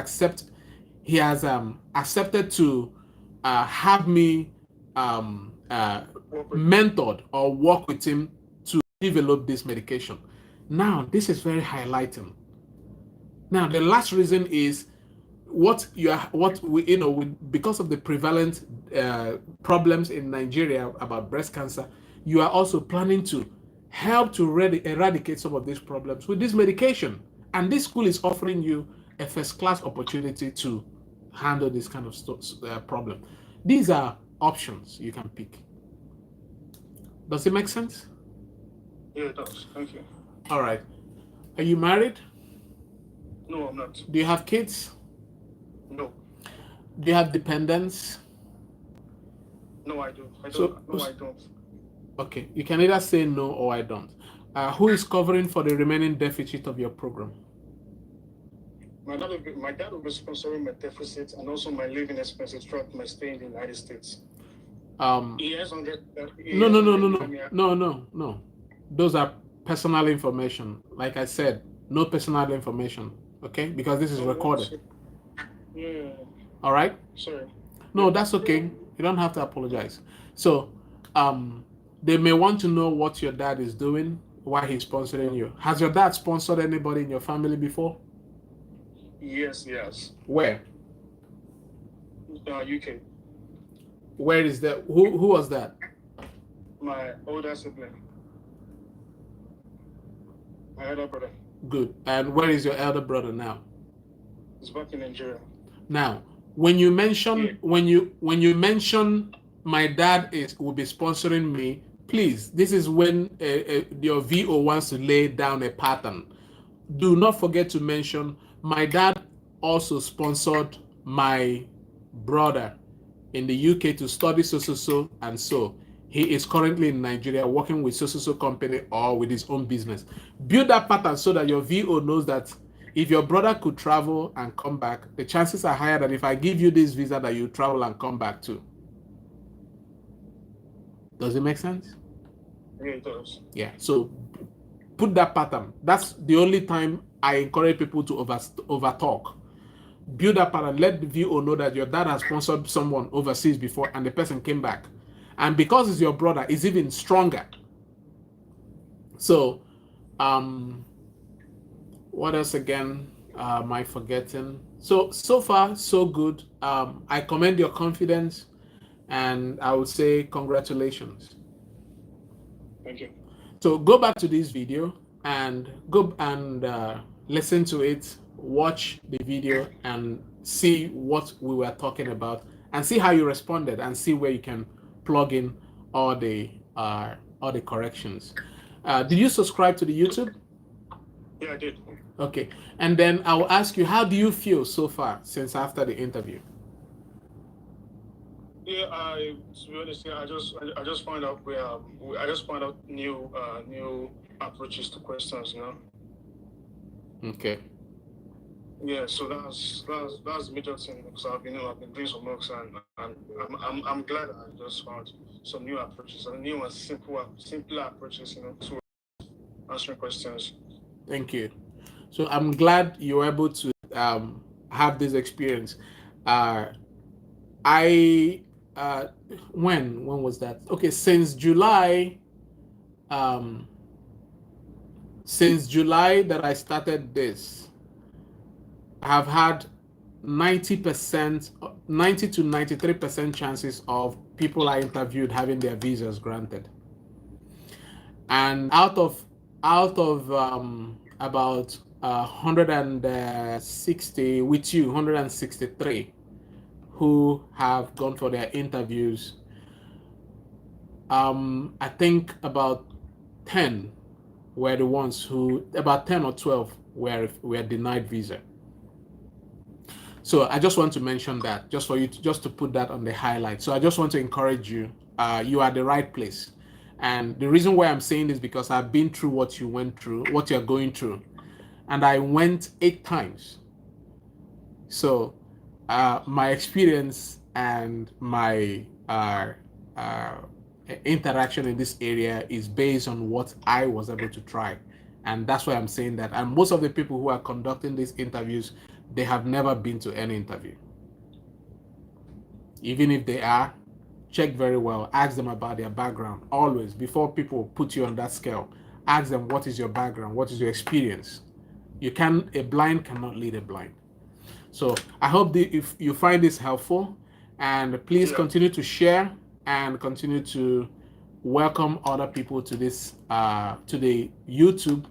have me mentored or work with him to develop this medication. Now, this is very highlighting. Now, the last reason is because of the prevalent problems in Nigeria about breast cancer, you are also planning to help to eradicate some of these problems with this medication. And this school is offering you a first-class opportunity to handle this kind of problem. These are options you can pick. Does it make sense? Yeah, it does. Thank you. All right. Are you married? No, I'm not. Do you have kids? No. Do you have dependents? No, I do. I don't. So- No, I don't. Okay, you can either say no or I don't. Who is covering for the remaining deficit of your program? My dad will be sponsoring my deficit and also my living expenses throughout my stay in the United States. No. Those are personal information. Like I said, no personal information. Okay, because this is recorded. Yeah. All right. Sorry. No, that's okay. You don't have to apologize. So, they may want to know what your dad is doing, why he's sponsoring you. Has your dad sponsored anybody in your family before? Yes. Where? UK. Where is that? Who was that? My older sibling. My elder brother. Good. And where is your elder brother now? He's back in Nigeria. Now, when you mention my dad will be sponsoring me, please, this is when your VO wants to lay down a pattern. Do not forget to mention my dad also sponsored my brother in the UK to study so and so. He is currently in Nigeria working with so company or with his own business. Build that pattern so that your VO knows that if your brother could travel and come back, the chances are higher that if I give you this visa that you travel and come back too. Does it make sense? Yeah, it does. Yeah. So put that pattern. That's the only time I encourage people to over talk. Build that pattern. Let the VO know that your dad has sponsored someone overseas before and the person came back. And because it's your brother, it's even stronger. So, what else again am I forgetting? So far, so good. I commend your confidence, and I would say congratulations. Thank you. So go back to this video and go and listen to it, watch the video, and see what we were talking about and see how you responded and see where you can plug in all the corrections. Did you subscribe to the YouTube? Yeah, I did. Okay. And then I will ask you, how do you feel so far since after the interview? Yeah, to be honest, yeah, I just find out new approaches to questions, you know. Okay. Yeah, so that's the major thing because I've been doing some works and I'm glad I just found some new approaches and new and simpler approaches, you know, to answering questions. Thank you. So I'm glad you were able to have this experience. I when was that? Okay, since July that I started this, I have had 90 to 93% chances of people I interviewed having their visas granted. And out of about 160 with you, 163 who have gone for their interviews, I think about 10 were the ones who, about 10 or 12 were denied visa. So I just want to mention that, just for you to put that on the highlight. So I just want to encourage you. You are at the right place. And the reason why I'm saying this because I've been through what you went through, what you're going through. And I went 8 times. So my experience and my interaction in this area is based on what I was able to try. And that's why I'm saying that. And most of the people who are conducting these interviews, they have never been to any interview. Even if they are, check very well. Ask them about their background. Always, before people put you on that scale, ask them, what is your background? What is your experience? A blind cannot lead a blind. So I hope if you find this helpful, and please continue to share and continue to welcome other people to this to the YouTube.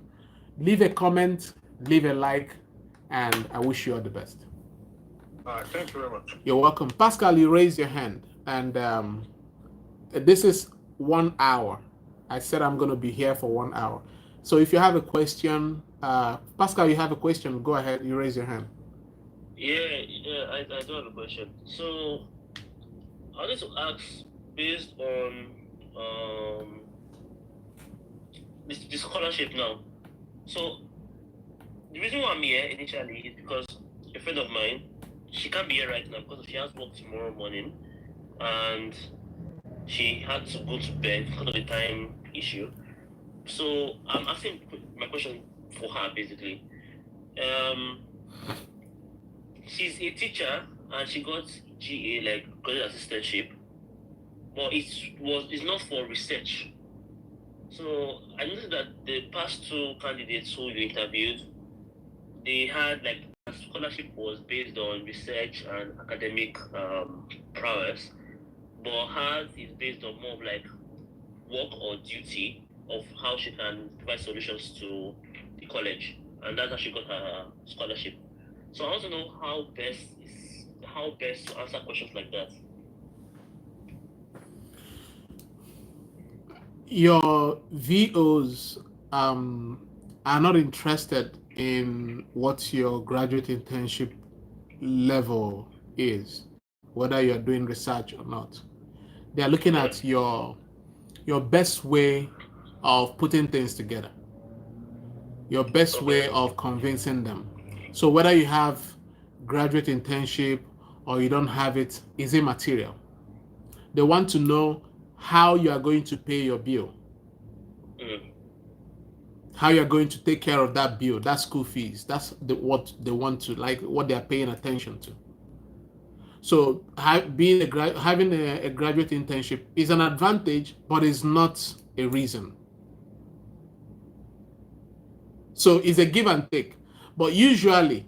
Leave a comment, leave a like, and I wish you all the best. All right, thank you very much. You're welcome. Pascal, you raised your hand, and this is 1 hour. I said I'm going to be here for 1 hour. So if you have a question, Pascal, you have a question, go ahead, you raise your hand. Yeah, I do have a question. So I wanted to ask, based on the scholarship now. So the reason why I'm here initially is because a friend of mine, she can't be here right now because she has work tomorrow morning, and she had to go to bed because of the time issue. So I'm asking my question for her basically. She's a teacher and she got GA, like graduate assistantship, but it's not for research. So I noticed that the past 2 candidates who you interviewed, they had like scholarship was based on research and academic prowess, but hers is based on more of like work or duty of how she can provide solutions to the college, and that's how she got her scholarship. So I want to know how best to answer questions like that. Your VOs are not interested in what your graduate internship level is, whether you're doing research or not. They are looking at your best way of putting things together, your best way of convincing them. So whether you have graduate internship or you don't have it is immaterial. They want to know how you are going to pay your bill, how you're going to take care of that bill, that school fees. That's what they want to, like, what they're paying attention to. So having a graduate internship is an advantage, but it's not a reason. So it's a give and take. But usually,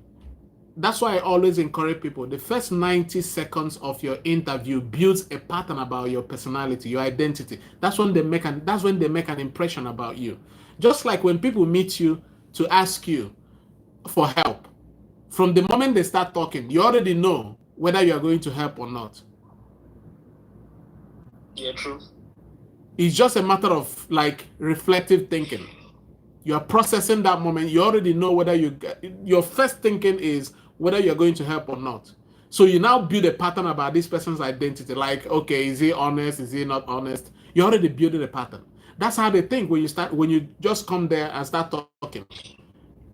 that's why I always encourage people, the first 90 seconds of your interview builds a pattern about your personality, your identity. That's when they make an impression about you. Just like when people meet you to ask you for help, From the moment they start talking, you already know whether you are going to help or not. Yeah, true. It's just a matter of like reflective thinking. You are processing that moment. You already know whether your first thinking is whether you're going to help or not. So you now build a pattern about this person's identity. Like, okay, is he honest? Is he not honest? You already building a pattern. That's how they think when you just come there and start talking,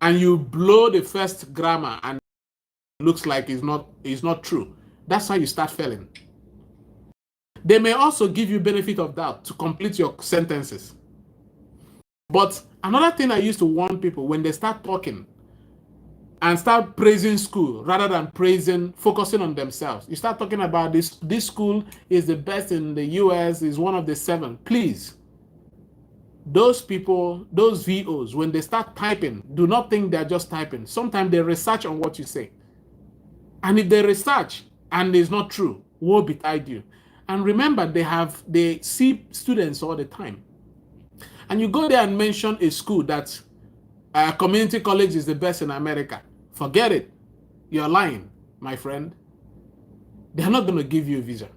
and you blow the first grammar and it looks like it's not true. That's how you start failing. They may also give you benefit of doubt to complete your sentences. But another thing I used to warn people when they start talking and start praising school rather than focusing on themselves. You start talking about this school is the best in the US, is one of the 7. Please, those people, those VOs, when they start typing, do not think they're just typing. Sometimes they research on what you say. And if they research and it's not true, woe betide you. And remember, they see students all the time. And you go there and mention a school that community college is the best in America. Forget it. You're lying, my friend. They're not going to give you a visa.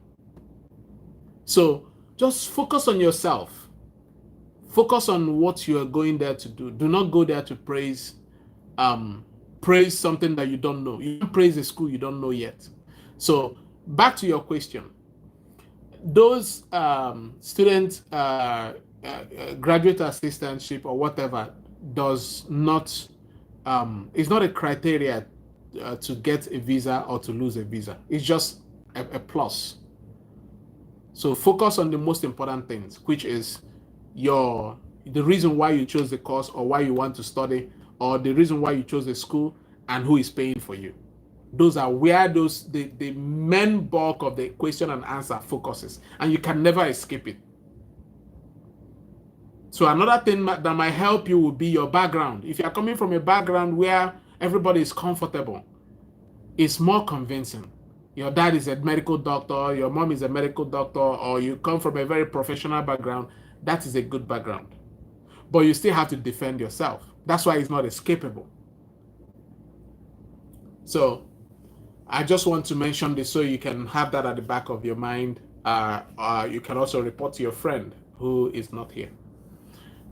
So just focus on yourself. Focus on what you are going there to do. Do not go there to praise something that you don't know. You don't praise a school you don't know yet. So back to your question. Those student graduate assistantship or whatever does not is not a criteria to get a visa or to lose a visa. It's just a plus. So focus on the most important things, which is the reason why you chose the course or why you want to study, or the reason why you chose the school and who is paying for you. Those are where the main bulk of the question and answer focuses, and you can never escape it. So another thing that might help you would be your background. If you are coming from a background where everybody is comfortable, it's more convincing. Your dad is a medical doctor, your mom is a medical doctor, or you come from a very professional background, that is a good background. But you still have to defend yourself. That's why it's not escapable. So I just want to mention this so you can have that at the back of your mind. You can also report to your friend who is not here.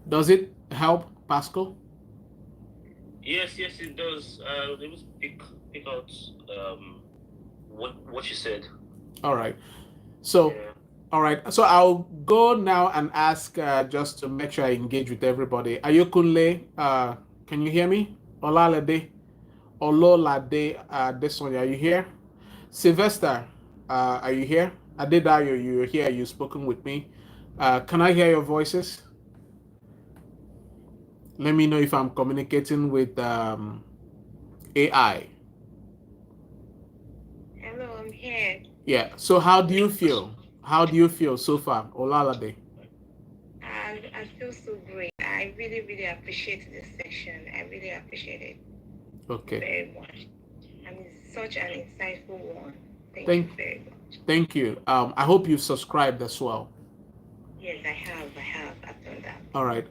Does it help, Pascal? Yes, it does. Let me pick out what you said. All right. So, Yeah. all right. So I'll go now and ask just to make sure I engage with everybody. Ayokunle, can you hear me? Olalade, Ololade, Desonya, are you here? Sylvester, are you here? Adedayo, you're here. You've spoken with me. Can I hear your voices? Let me know if I'm communicating with AI. Hello, I'm here. Yeah. So how do you feel? How do you feel so far, Olalade? I feel so great. I really, really appreciate this session. I really appreciate it Okay. very much. I mean, it's such an insightful one. Thank Thank- you very much. Thank you. I hope you've subscribed as well. Yes, I have. I've done that. All right.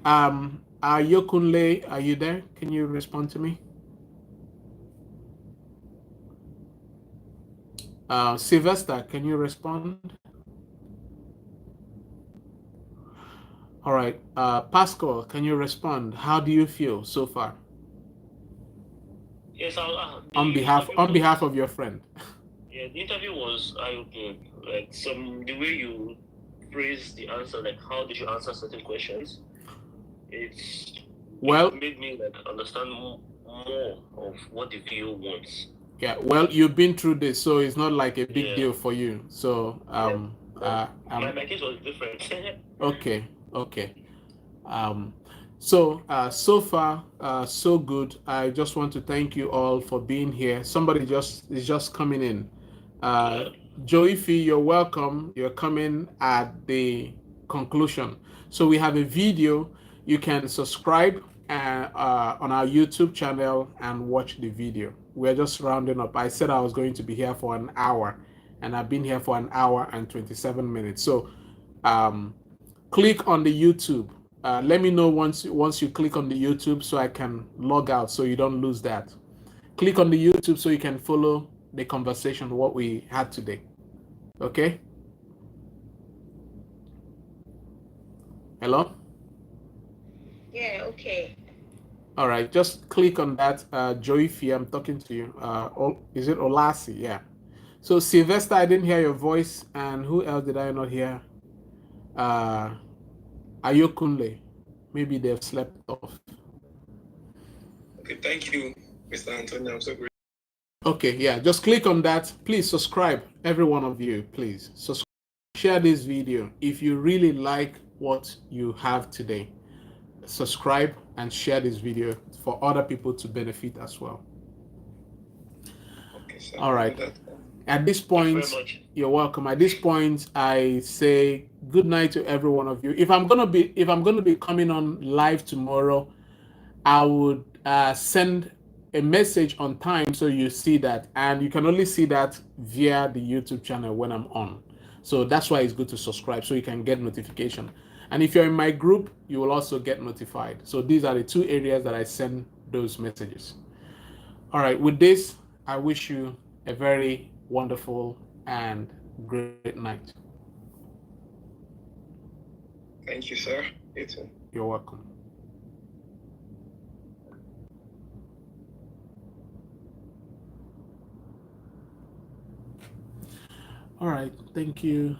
Yokunle, are you there? Can you respond to me? Sylvester, can you respond? All right. Pascal, can you respond? How do you feel so far? Yes, On behalf of your friend. Yeah, the interview was eye-opening. Like the way you phrased the answer, like how did you answer certain questions? It made me like understand more of what the VO wants. Yeah, well, you've been through this, so it's not like a big Yeah. deal for you. So My case was different. Okay. So far, so good. I just want to thank you all for being here. Somebody is just coming in. Joey Fee, you're welcome. You're coming at the conclusion. So we have a video. You can subscribe on our YouTube channel and watch the video. We're just rounding up. I said I was going to be here for an hour, and I've been here for an hour and 27 minutes. So click on the YouTube. Let me know once you click on the YouTube so I can log out so you don't lose that. click on the YouTube so you can follow the conversation, what we had today. Okay? Hello? Yeah, okay. All right, just click on that. Joyfie, I'm talking to you. Is it Olasi? Yeah. So Sylvester, I didn't hear your voice. And who else did I not hear? Ayokunle. Maybe they've slept off. Okay, thank you, Mr. Antonio. I'm so grateful. Okay, yeah, just click on that. Please subscribe, every one of you, please. Subscribe. Share this video. If you really like what you have today, subscribe and share this video for other people to benefit as well. Okay, sir. All right. That- At this Thank you point, very much. you're welcome. At this point, I say good night to every one of you. If I'm gonna be coming on live tomorrow, I would send a message on time so you see that, and you can only see that via the YouTube channel when I'm on. So that's why it's good to subscribe so you can get notification. And if you're in my group, you will also get notified. So these are the two areas that I send those messages. All right, with this, I wish you a very wonderful and great night. Thank you, sir. You too. You're welcome. All right, thank you.